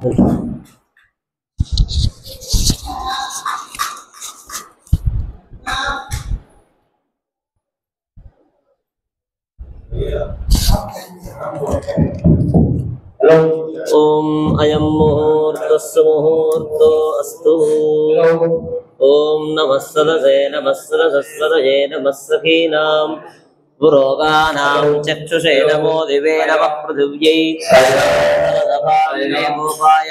ओम अयं मुहूर्तस्य मुहूर्तो अस्तु। ओम नमः सदसे नमः सदसदये नमः सखीनां पुरोगानां चक्षुषे नमो दिवे नमः पृथिव्यै गोपाय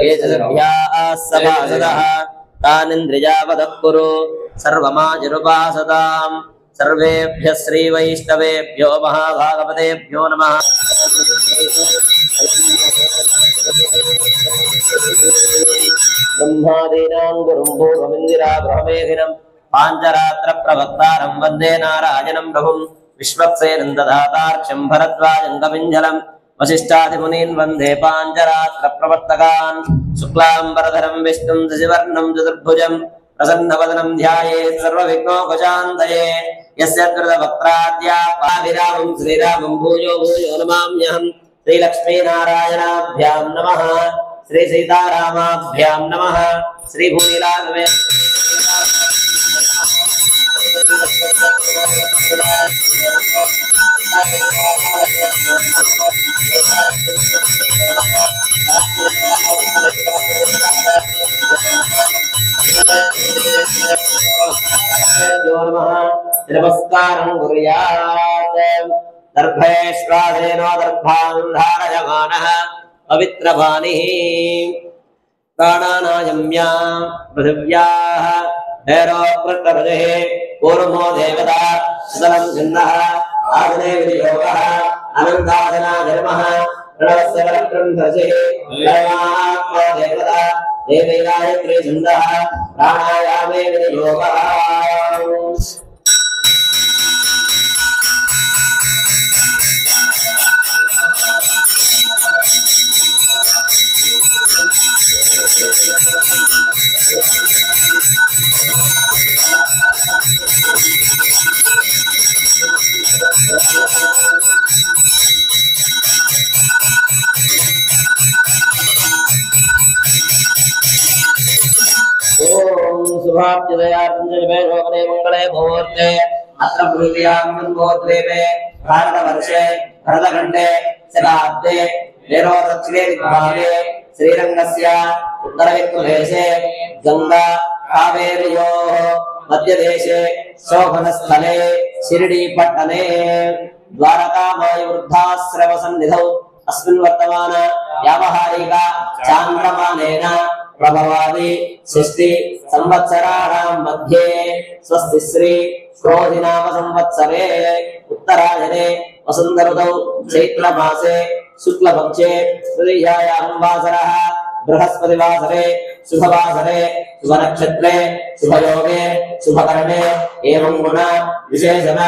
एतद्भ्याः सभासदः तानिन्द्रियावदः कुरु सर्वमाजिरुपासताम्। सर्वेभ्यः श्रीवैष्णवेभ्यो महाभागवतेभ्यो नमः। ब्रह्मादीनां गुरुं पूर्वमिन्दिरा ब्रह्मेधिनं पाञ्चरात्र प्रवक्तारं वन्दे नारायणं प्रभुं विश्वक्सेनं दधातार्क्ष्यं भरद्वाजं कपिञ्जलं वसिष्ठादिमुनीन् वन्दे पाञ्चरात्र प्रवर्तकान्। शुक्लाम्बरधरं विष्णुं शशिवर्णं चतुर्भुजं प्रसन्नवदनं ध्यायेत् सर्वविघ्नोपशान्तये। यस्य कृतवक्त्राद्या पाविरामं श्रीरामं भूयो भूयो नमाम्यहम्। श्रीलक्ष्मीनारायणाभ्यां नमः। श्री सीतारामाभ्यां नमः। श्री भूमिलागमे नमस्कारं कुर्यात्। दर्भेश्वासेनो दर्भां धारयमानः पवित्रवाणिः प्राणानायम्यां पृथिव्याः भैरवकृतरजः पूर्वो देवता सुतलं छन्दः आदने विनियोगः अनन्तादना जन्मः प्रणवस्य परब्रह्मर्षिः दैवात्मा देवता देवी गायत्री छन्दः प्राणायामे विनियोगः। ओम शुभाब्जयार्जनजमेशोपने मंगले मुहूर्ते अत्र पृथिव्यां मुहूर्ते भारतवर्षे भरतखण्डे शताब्दे दक्षिणे दिग्भागे श्रीरङ्गस्य उत्तरविक्रदेशे गंगा कावेर्योः मध्यदेशे शोभनस्थले शिरडीपट्टने द्वारकामायि वृद्धाश्रमसन्निधौ अस्मिन् वर्तमान व्यावहारिक चान्द्रमानेन प्रभवादि षष्टि संवत्सराणां मध्ये स्वस्ति श्री क्रोधिनाम संवत्सरे उत्तरायणे वसंत ऋतौ चैत्रमासे शुक्लपक्षे तृतीयायां वासरः बृहस्पतिवासरे शुभवासरे शुभनक्षत्रे शुभयोगे शुभकरणे एवं गुण विशेषण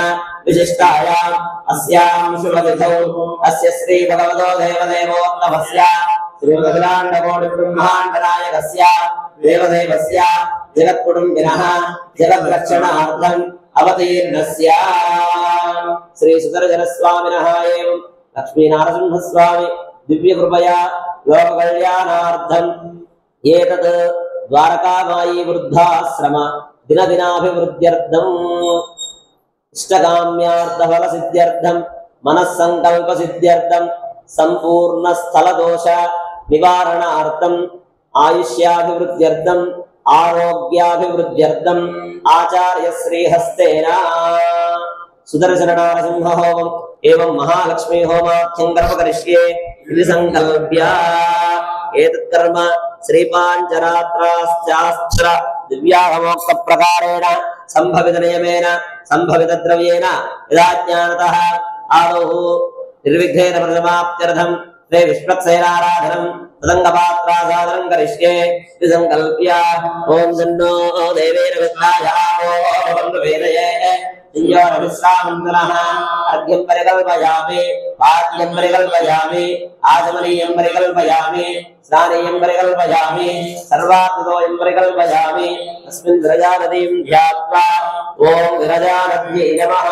विशिष्टायाम् अस्यां शुभतिथौ अस्य श्री भगवतो देवदेवोत्तमस्य श्रीमद्ब्रह्माण्डनायकस्य देवदेवस्य जगत्कुटुम्बिनः जगद्रक्षणार्थम् अवतीर्णस्य श्री सुदर्शनस्वामिनः एवं लक्ष्मीनारसिंहस्वामि दिव्यकृपया लोककल्याणार्थम् एतत् द्वारकामायी वृद्धाश्रम दिनदिनाभिवृद्ध्यर्थम् इष्टकाम्यार्थफलसिद्ध्यर्थम् मनस्सङ्कल्पसिद्ध्यर्थम् संपूर्ण स्थलदोष निवारणार्थम् आयुष्याभिवृद्ध्यर्थम् आरोग्याभिवृद्ध्यर्थम् आचार्य श्रीहस्तेन सुदर्शन नारसिंह होमम् एवं महालक्ष्मी होमाख्यं कर्म करिष्ये इति संकल्प्य एतत् कर्म श्रीपाञ्चरात्राश्चास्त्र दिव्याहमोक्त प्रकारेण संभवित नियमेन संभवित द्रव्येन यदा ज्ञानतः आदौ निर्विघ्नेन प्रसमाप्त्यर्थम् श्री विश्वक्सेनाराधनम् तदङ्गपात्रासादनं करिष्ये इति संकल्प्य ओम तन्नो देवेन विद्महे ओम वेदये इंजोरविश्रामन्दनः अर्घ्यं परिकल्पयामि पाद्यं परिकल्पयामि आचमनीयं परिकल्पयामि स्नानीयं परिकल्पयामि सर्वात्मतोयं परिकल्पयामि तस्मिन् विरजानदीं ध्यात्वा ॐ विरजानद्यै नमः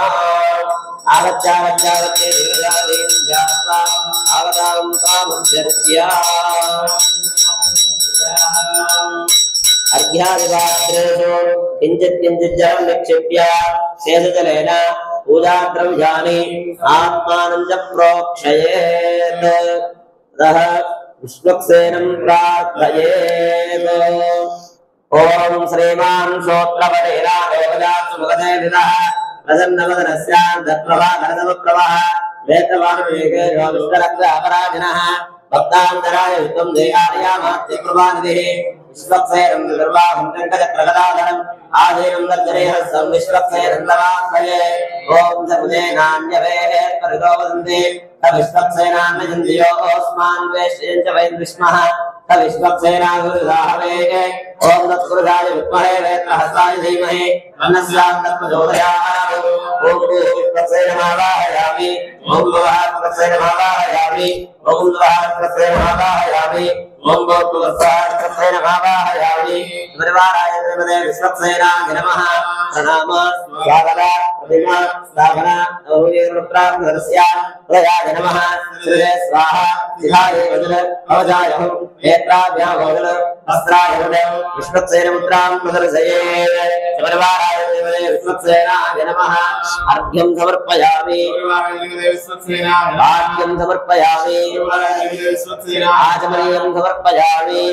आगच्छागच्छागच्छे विरजानदीं ध्यात्वा आगतां तामुच्चर्य अर्घ्यादिपात्रेषु किञ्चित् किञ्चित् जलं निक्षिप्य शेषजलेन पूजाद्रव्याणि आत्मानं च प्रोक्षयेत् ततः विष्णुक्सेनं प्रार्थयेत् ॐ श्रीमान् श्रोत्रपटेरादेवजासुमुखदेविदः प्रसन्नवदनस्य दत्प्रभाकरतमप्रभः वेत्रवाणविवेके विष्णुरक्तापराजिनः भक्तान्तराय विश्वं देहायामात्यप्रभानिधिः विश्वक्सेनं दुर्वाहं चक्रगदाधरम् आधीनं दर्जनेहस्तं विश्वक्सेनं तवात्मये ॐ समुदेनान्यवेः परितो वदन्ति तविश्वक्सेनान्यजन्तियोऽस्मान् वेश्यं च वयं विस्मः तविश्वक्सेनागुरुदाहवे ॐ तत्पुरुषाय विद्महे वेत्रहस्ताय धीमहि तन्नः प्रचोदयात् ॐ विश्वक्सेनमावाहयामि ॐ भुवःकसेनमावाहयामि ॐ भुवःकसेनमावाहयामि ॐ भूर्भुवस्सहस्रसेनमावाहयामि परिवाराय देवते विश्वक्सेनाय नमः प्रणाम स्वागत प्रतिमा स्थापना नवोयेन्द्रप्राप्तस्य प्रयाय नमः श्रीये स्वाहा शिखाय वज्र कवचाय नेत्राभ्यां वज्र अस्त्राय विश्वक्सेनमुद्रां प्रदर्शयेत् परिवाराय देवते विश्वक्सेनाय नमः अर्घ्यं समर्पयामि वाक्यं समर्पयामि आचमनीयं समर्पयामि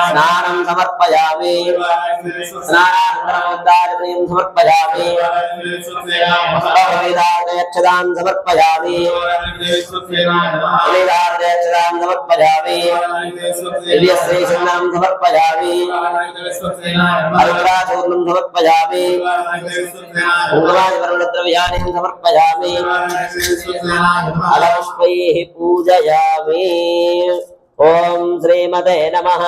स्नानं समर्पयामि स्नानानन्तरमुद्धाचमनीयं समर्पयामि अक्षतां समर्पयामि अक्षतां समर्पयामि दिव्यश्रीचूर्णं समर्पयामि अरुद्राचूर्णं समर्पयामि कुङ्कुमादिवर्णद्रव्याणि समर्पयामि अलपुष्पैः पूजयामि ओम श्रीमते नमः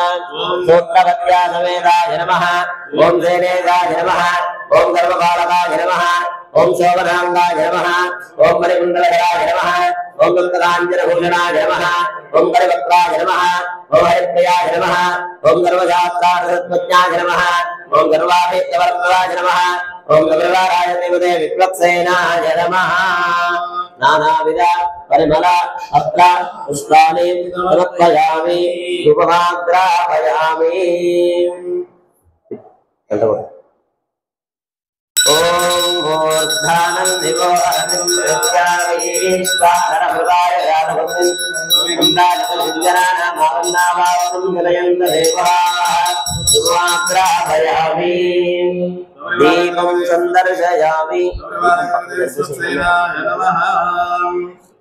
सूत्रवत्या समेताय नमः ओम सेनेताय नमः ओम सर्वपालकाय नमः ओम शोभनांगाय नमः ओम परिकुंडलधराय नमः ओम गंगांजनभूषणाय नमः ओम परिवक्त्राय नमः ओम हरिप्रियाय नमः ओम सर्वशास्त्रार्थज्ञाय नमः ओम सर्वाभीष्टवरप्रदाय नमः ओम गरुडाराय देवते विप्लक्सेनाय नमः नानाविध परिमल अत्र पुष्पाणि समर्पयामि धूपमाग्रापयामि ओम मूर्धानं दिवो अरविन्द्यामीश्वरहृदाय यादवं कुण्डालकलिञ्जनानामावन्नावावं जलयन्त देवा धूपमाग्रापयामि दीपं संदर्शयामि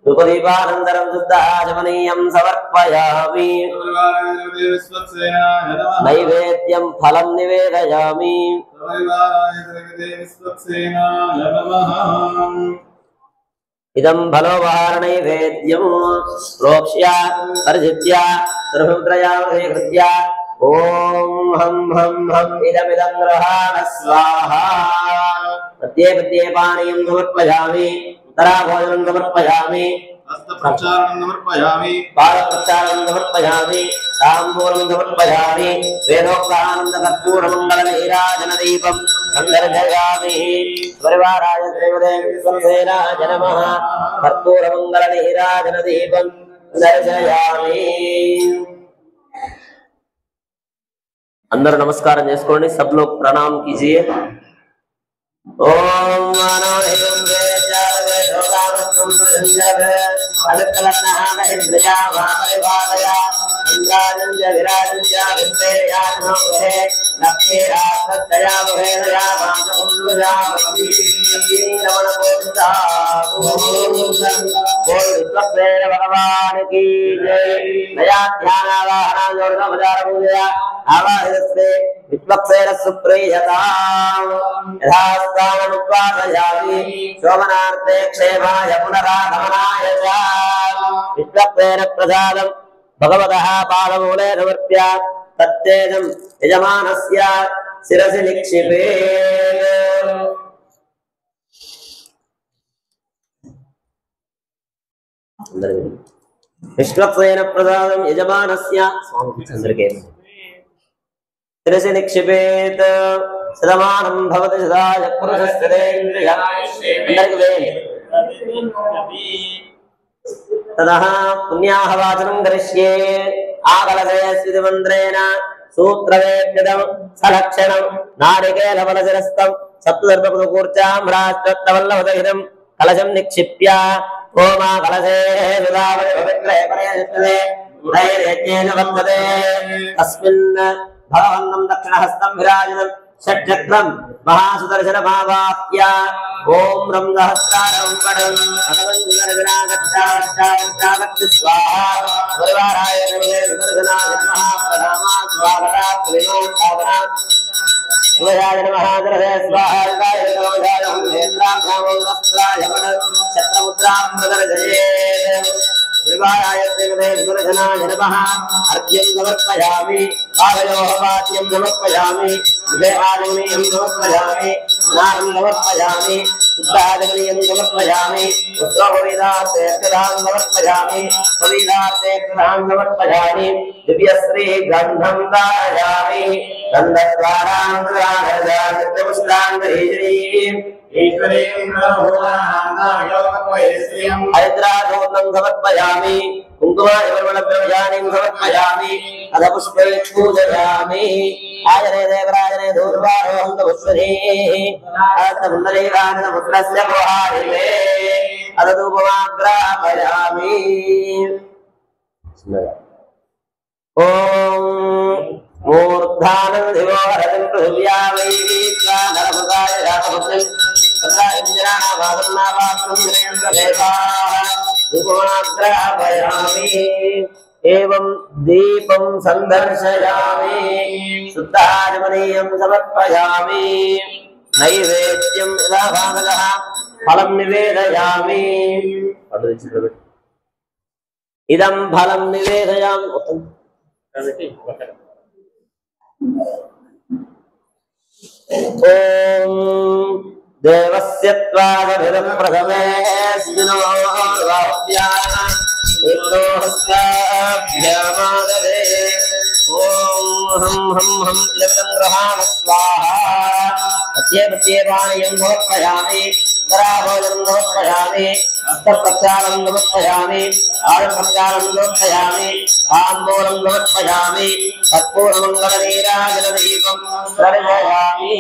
धूपदीपानन्तरं शुद्धाचमनीयं समर्पयामि नैवेद्यं फलं निवेदयामि इदं फलोपहार नैवेद्यं प्रोक्ष्य परिजित्य सर्वमुद्रयामृत्य ओम हम इदमिदं गृहाण स्वाहा प्रत्ये प्रत्ये पानीयं समर्पयामि उत्तराभोजनं समर्पयामि हस्तप्रक्षालनं समर्पयामि पादप्रक्षालनं समर्पयामि ताम्बूलं समर्पयामि वेदोक्तानन्दकर्पूरमण्डलनीराजनदीपं सन्दर्शयामि परिवाराय देवते विश्वक्सेनाय नमः कर्पूरमण्डलनीराजनदीपं दर्शयामि अंदर नमस्कार చేసుకోండి सब लोग प्रणाम कीजिए ओम मानो एवं वेदावे लोकावस्तुं संजय अलकलनाः हिद्रया वामरिवादया इंद्राजंज विराजंज विद्यानो हे लक्ष्मीरा सत्तया मोहेया मानकुंडया नमन गोविंदा बोल विश्वक्सेन भगवान की जय नया ध्यानावाहना जोड़ना बजार पूजया आवाहयस्ते विश्वक्सेन सुप्रीयताम् यथास्थानमुपादयामि शोभनार्थे क्षेमाय पुनरागमनाय च विश्वक्सेन प्रसादं भगवतः पादमूले समर्प्य तत्तेजं यजमानस्य शिरसि निक्षिपेत् విష్ణుత్వేన ప్రసాదం యజమానస్య స్వామి చంద్రకే శిరసి నిక్షిపేత్ శతమానం భవతి సదాయ పురుషస్తేంద్రియ తదః పుణ్యాహవాచనం కరిష్యే ఆకలశయస్వితి మంత్రేణ సూత్రవేద్యతం సలక్షణం నారికేలఫలశిరస్తం సప్తదర్భకూర్చామ్రాష్టవల్లవదహితం కలశం నిక్షిప్య ఓమా కలశే తస్మిన్ భగవన్నం దక్షిణహస్తం విరాజనం షట్చక్రం మహాసుదర్శనమావాప్య ఓం రం సహస్రారం పడం భగవంతుని స్వాహా పరివారాయ సుదర్శనాయ నమః ప్రణామా స్వాగతా శ్రీమాన్ శివయాయ నమః దర్శయ స్వాహాయ నమః నేత్రాభ్యామో వస్త్రాయ ఛత్రముద్రాం ప్రదర్శయే పరివారాయ సుదర్శనాయ నమః అర్ఘ్యం సమర్పయామి ఆలయోః వాద్యం సమర్పయామి దేవాలయం సమర్పయామి స్నానం సమర్పయామి శుద్ధాచమనీయం సమర్పయామి ఉత్సవవేదార్థేర్ఘాం సమర్పయామి పవిత్రార్థేర్ఘాం సమర్పయామి దివ్యశ్రీ గంధం ధారయామి గంధద్వారాం హైద్రాదూర్ణం సమర్పయామి కుంకుమాయవర్మణద్రవ్యాణిం సమర్పయామి అధ పుష్పై పూజయామి ఆయనే దేవరాజనే దూర్వారోహం పుష్పనీః అతమున్నరేవాన పుత్రస్య గోహారిమే అధ ధూపమాగ్రాపయామి ఓం మూర్ధానం దివోరతిం పృథివ్యా వైదీత్వా నరముదాయ రామపుత్రిం ఏవం దీపం సందర్శయామి శుద్ధాచమనీయం సమర్పయామి నైవేద్యం యథాభాగః ఫలం నివేదయామి ఇదం ఫలం నివేదయామి ఓం దేవస్య త్వాదభిరం ప్రథమే ఓం హం హం హం లవితం గ్రహాణ స్వాహా ప్రత్యేపానీయం సమర్పయామి భోజనం సమర్పయామి హస్తప్రక్షాళనం సమర్పయామి ఆడప్రక్షాళనం సమర్పయామి తాంబూలం సమర్పయామి కర్పూరమంగళనీరాజనదీపం దర్శయామి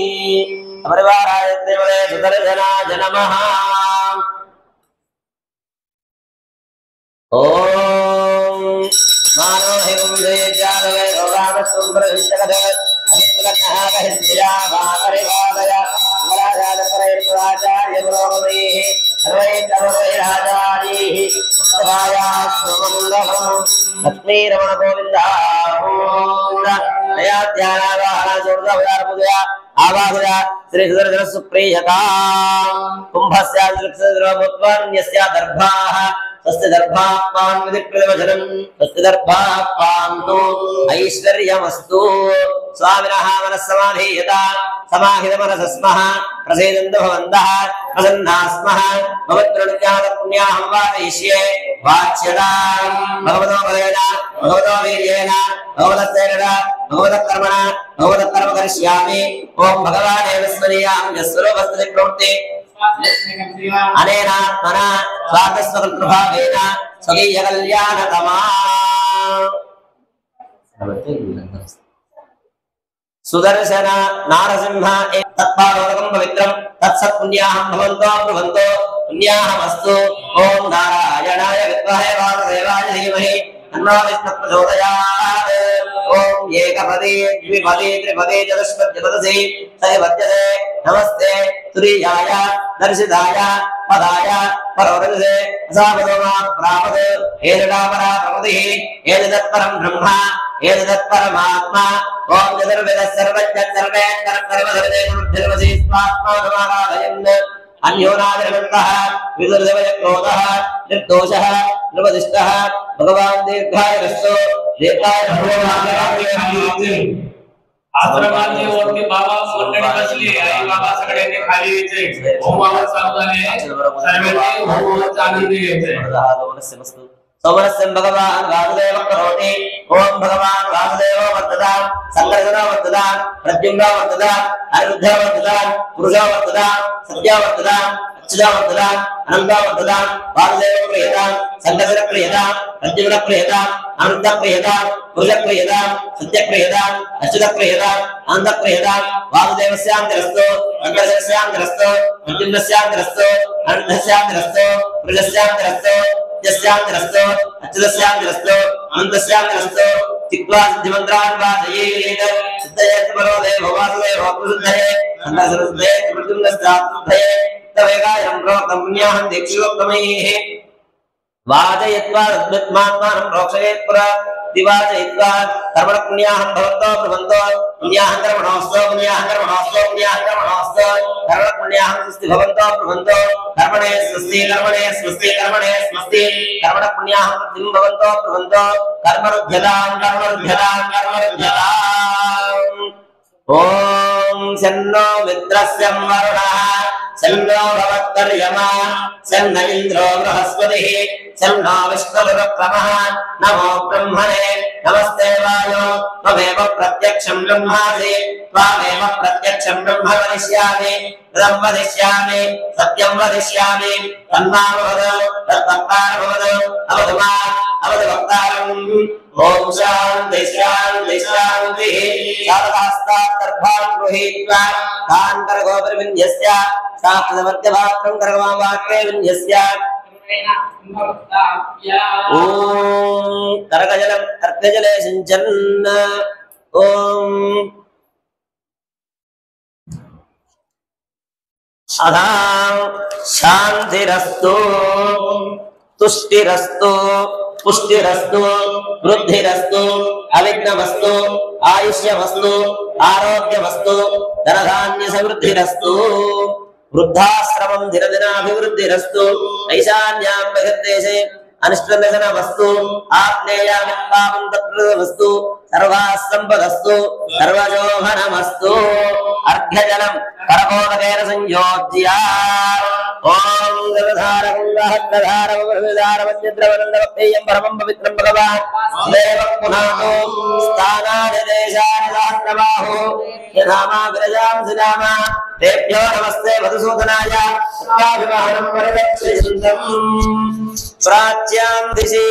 పరివారాయ దేవదే సుదర్శనాయ నమః ఓం మానోహిం దేజాలవే రామసుందరహించకద అహిత్లకహాగహిత్యావాకరివాదయ అమరాజాదపరైర్వాచార్య పురోగమేః సర్వైర్వైరాచారీః సహాయాస్వమంగళం లక్ష్మీరమణ గోవింద అయాధ్యానావాహనచూర్ధవయార్ముదయ ఆవాహయ శ్రీ సుదర్శన సుప్రీయతా కుంభస్యాద్రిక్సద్రవత్వాన్యస్య దర్భాః స్వస్తి దర్భాపాన్ విధిప్రవచనం స్వస్తి దర్భాపాన్తో ఐశ్వర్యమస్తు స్వామినః మనస్సమాధీయత సమాహిత మనసస్మః ప్రసేదంతు భవంతః ప్రసన్నాస్మః భవత్ప్రణుజ్ఞాత పుణ్యాహం వాదయిష్యే వాచ్యతాం భగవతో బలేన భగవతో వీర్యేణ భగవతస్తేన భగవతకర్మణ భగవతకర్మ కరిష్యామి ఓం భగవానేవ స్మరేయామి యస్వరూపస్థితి ప్రవృత్తి అనేనాత్మన స్వార్థస్వకృతభావేన స్వకీయ కళ్యాణతమా సుదర్శన నారసింహ తత్పాదోదకం పవిత్రం తత్సత్పుణ్యాహం భవంతో బ్రువంతో పుణ్యాహమస్తు ఓం నారాయణాయ విద్మహే వాసుదేవాయ ధీమహి తన్నో విష్ణుః ప్రచోదయాత్ ఓం ఏకపదే ద్విపదే త్రిపదే చతుష్పద్యపదసి సైవద్యతే నమస్తే తురీయాయ దర్శితాయ పదాయ పరోదృశే అసాపదోమా ప్రాపద్ ఏదడాపరా ప్రమదిః ఏదత్పరం బ్రహ్మ ఏదత్పరమాత్మా ఓం చతుర్వేద సర్వజ్ఞ సర్వేంద్ర సర్వధర్మేర్వసి స్వాత్మానమారాధయన్ అన్యోనాదిర్వంతః విదుర్దేవయ క్రోధః నిర్దోషః నిర్వదిష్టః భగవాన్ దీర్ఘాయురస్సు దీర్ఘాయురస్సు आश्रमाचे वरती बाबा मंडळी बसली आई बाबा सगळ्यांनी खाली यायचे होमावर चालू झाले सर्वांनी होमाचा आनंद घ्यायचा सोमरस्यं भगवान् वासुदेव करोति ओम भगवान् वासुदेव वर्ततां संकर्षणो वर्ततां प्रद्युम्नो वर्ततां अनिरुद्धो वर्ततां पुरुषो वर्ततां सत्यो वर्ततां अच्युतो वर्ततां अनन्तो वर्ततां वासुदेव प्रियतां संकर्षण प्रियतां प्रद्युम्न प्रियतां अनिरुद्ध प्रियतां पुरुष प्रियतां सत्य प्रियतां अच्युत प्रियतां अनन्त प्रियतां वासुदेवस्यान्तरस्तो संकर्षणस्यान्तरस्तो प्रद्युम्नस्यान्तरस्तो अनिरुद्धस्यान्तरस्तो पुरुषस्यान्तरस्तो यस्यान्तरस्तो अच्युतस्यान्तरस्तो अनन्तस्यान्तरस्तो तिक्त्वा सिद्धिमन्त्रान् वादयेत् सिद्धयेत् परो देवो वासुदेवो प्रसिद्धये अन्तर्सुद्धये प्रद्युम्नस्यान्तरये तवेगायं प्रोक्तं पुण्याहं दीक्षितोत्तमैः वादयित्वा तद्वित्मात्मानं प्रोक्षयेत् पुरा दिवाचयित्वा कर्मण पुण्याहं भवन्तो प्रभन्तो पुण्याहं कर्मणोऽस्तो पुण्याहं कर्मणोऽस्तो पुण्याहं कर्मणोऽस्तो कर्मण पुण्याहं स्वस्ति भवन्तो प्रभन्तो कर्मणे स्वस्ति कर्मणे स्वस्ति कर्मणे स्वस्ति कर्मण पुण्याहं वृद्धिं भवन्तो प्रभन्तो कर्मरुध्यतां कर्मरुध्यतां कर्मरुध्यताम् ॐ शन्नो मित्रस्य वरुणः शन्नो भवत्तर्यमा शन्न इन्द्रो बृहस्पतिः शन्नो विष्णुरुक्रमः नमो ब्रह्मणे नमस्ते वायो त्वमेव प्रत्यक्षं ब्रह्मासि त्वामेव प्रत्यक्षं ब्रह्म वदिष्यामि तदं वदिष्यामि सत्यं वदिष्यामि तन्मामवद तत्वक्तारमवद अवतु मा अवतु वक्तारम् ओम शांति शांति शांति शारदास्तात् गर्भान् गृहीत्वा तान् कर्गोपरिविन्यस्य साक्षमर्त्यभात्रं कर्गवां वाक्ये विन्यस्य ओम कर्गजलं कर्गजले सिञ्चन् ओम अधां शान्तिरस्तु तुष्टिरस्तु पुष्टिरस्तु वृद्धिरस्तु अविघ्नमस्तु आयुष्यमस्तु आरोग्यमस्तु धनधान्य समृद्धिरस्तु वृद्धाश्रमं दिनदिनाभिवृद्धिरस्तु ऐशान्यां बहिर्देशे अनिष्टव्यसनमस्तु आप्नेयामि पापं तत्प्रदमस्तु सर्वाः सम्पदस्तु सर्वशोभनमस्तु अर्घ्यजलं करकोटकेन संयोज्य ओम गंगाधारगंगाहत्तधारमविधारमन्यद्रवनन्दवक्तेयं परमं पवित्रं भगवान् देवं पुनातो स्थानादिदेशानिदाहृतबाहो यथामाग्रजां सुनामा तेभ्यो नमस्ते मधुसूदनाय सत्ताभिमानं वरदक्षिणं प्राच्यां दिशि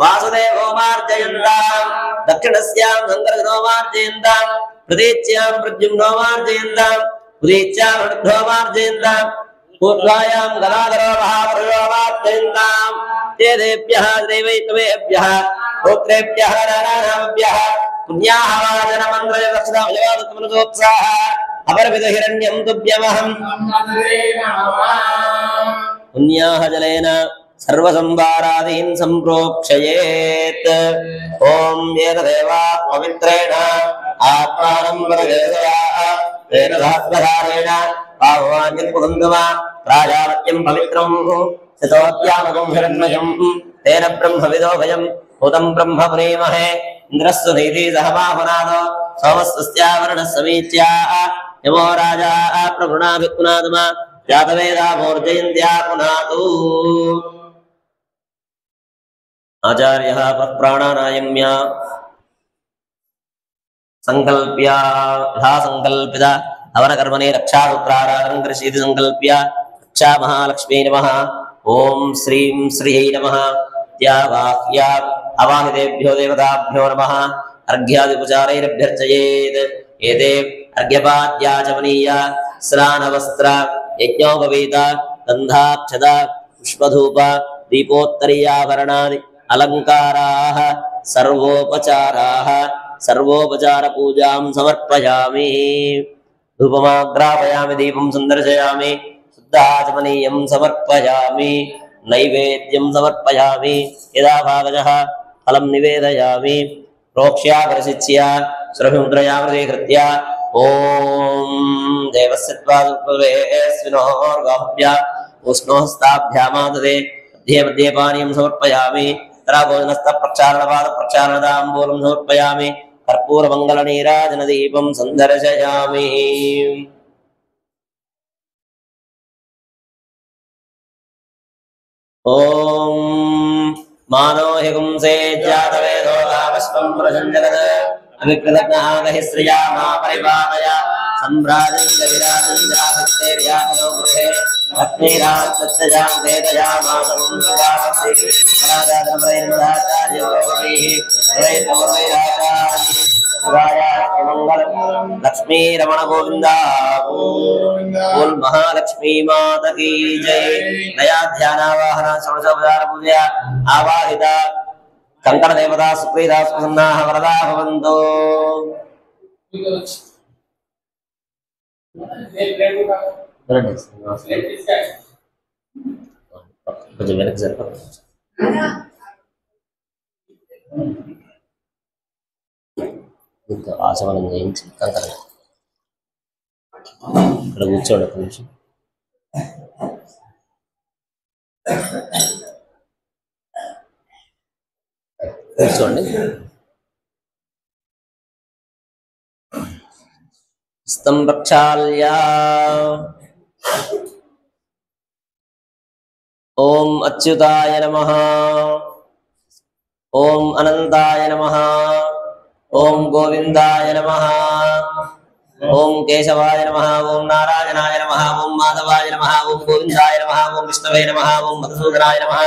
वासुदेवो मार्जयन्तां दक्षिणस्यां शङ्करगणो मार्जयन्तां प्रतीच्यां प्रद्युम्नो मार्जयन्तां उदीच्यां वृद्धो मार्जयन्तां पूर्वायां गदाधरो महापुरुषो मार्जयन्तां तेभ्यः दैवैकमेभ्यः गोत्रेभ्यः नानानामभ्यः पुण्याः वाचनमन्त्रदक्षिणाभजवादत्मनसोत्साह अपरविदहिरण्यं तुभ्यमहं पुण्याः जलेन सर्वसंभारादीन् सम्प्रोक्षयेत् ॐ येन देवा पवित्रेण आत्मानं वरदेशयाः तेन सहस्रधारेण पाववान्यन्मुकुन्दमा प्राजापत्यं पवित्रं शतोद्यामकं हिरण्मयं तेन ब्रह्मविदो भयं भूतं ब्रह्म पुनीमहे इन्द्रस्य नीति सहमाहुनादो सोमस्वस्यावरणः समीच्या यमो राजा प्रभृणाभिपुनादमा जातवेदा मोर्जयन्त्या पुनातु आचार्यः प्राणानायम्य संकल्प्य यथा संकल्पित अवनकर्मणे रक्षासूत्राराधनं कृषीति संकल्प्य रक्षा महालक्ष्मी नमः ओम श्रीं श्रीयै नमः त्यावाह्या अवाहितेभ्यो देवताभ्यो नमः अर्घ्यादिपचारैरभ्यर्चयेत् एते अर्घ्यपाद्याचमनीय स्नानवस्त्र यज्ञोपवीत गन्धाक्षत पुष्पधूप दीपोत्तरीयाभरणादि अलङ्काराः सर्वोपचाराः सर्वोपचार पूजां समर्पयामि धूपमाग्रापयामि दीपं संदर्शयामि शुद्धाचमनीयं समर्पयामि नैवेद्यं समर्पयामि यदा भागजः फलं निवेदयामि प्रोक्ष्या परिशिच्य सुरभिमुद्रया प्रतीकृत्य ॐ देवस्य त्वादुपवेस्विनोर्गाभ्य उष्णोहस्ताभ्यामाददे मध्ये मध्ये पानीयं समर्पयामि तदा भोजनस्थः प्रक्षालनपादप्रक्षालनताम्बूलं समर्पयामि कर्पूरमङ्गलनीराजनदीपं सन्दर्शयामि। ॐ मानो हि पुंसे जातवेदो गावस्वं प्रसञ्जगत् अविकृतज्ञागहि श्रिया मा परिपालय सम्भ्राजं गविराजं जाभक्तेर्यामनो गृहे लक्ष्मीराजसत्तजां वेदया मातरं सुगावति पराजातमरैर्मदाचार्योगैः वैतमवैराचार्यैः मंगलम लक्ष्मी रमण गोविंदा बोल महालक्ष्मी माता की जय। नया ध्यानावाहन षोडशोपचार पूजया आवाहिता कंकण देवता सुप्रीता सुप्रसन्ना वरदा भवन्तु। కొంచెం వెనక్కి జరపండి. ఇంకా ఆచమనం చేయించి కంకర ఇక్కడ కూర్చోండి ఒక నిమిషం. కూర్చోండి. స్తం ప్రక్షాళ్య ఓం అచ్యుతాయ నమః ఓం అనంతాయ నమః ఓం గోవిందాయ నమః ఓం కేశవాయ నమః ఓం నారాయణాయ నమః ఓం మాధవాయ నమః ఓం గోవిందాయ నమః ఓం విష్ణవే నమః ఓం మధుసూదనాయ నమః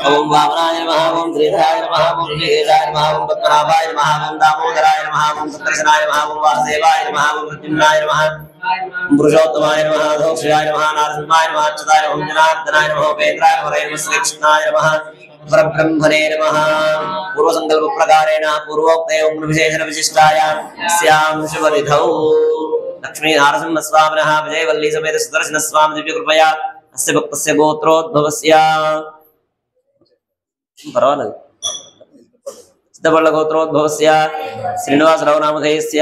ఓం వామనాయ నమః ఓం శ్రీధరాయ నమః ఓం శ్రీకేశాయ నమః ఓం పద్మనాభాయ నమః ఓం దామోదరాయ నమః ఓం సుదర్శనాయ నమః ఓం వాసుదేవాయ నమః ఓం ప్రద్యుమ్నాయ నమః పురుషోత్తమాయ నమః ధోక్షయాయ నమః నారసింహాయ నమః అచ్యుతాయ నమః జనార్దనాయ నమః ఉపేంద్రాయ నమః శ్రీకృష్ణాయ నమః परब्रह्मणे नमः। पूर्व संकल्प प्रकारेण पूर्वोक्त एवं विशेषण विशिष्टायां स्यां शुभनिधौ लक्ष्मी नारसिंह स्वामिनः विजयवल्ली समेत सुदर्शन स्वामी दिव्य कृपया अस्य भक्तस्य गोत्रोद्भवस्य परवानग सिद्धपल्ल गोत्रोद्भवस्य श्रीनिवासराव नामधेयस्य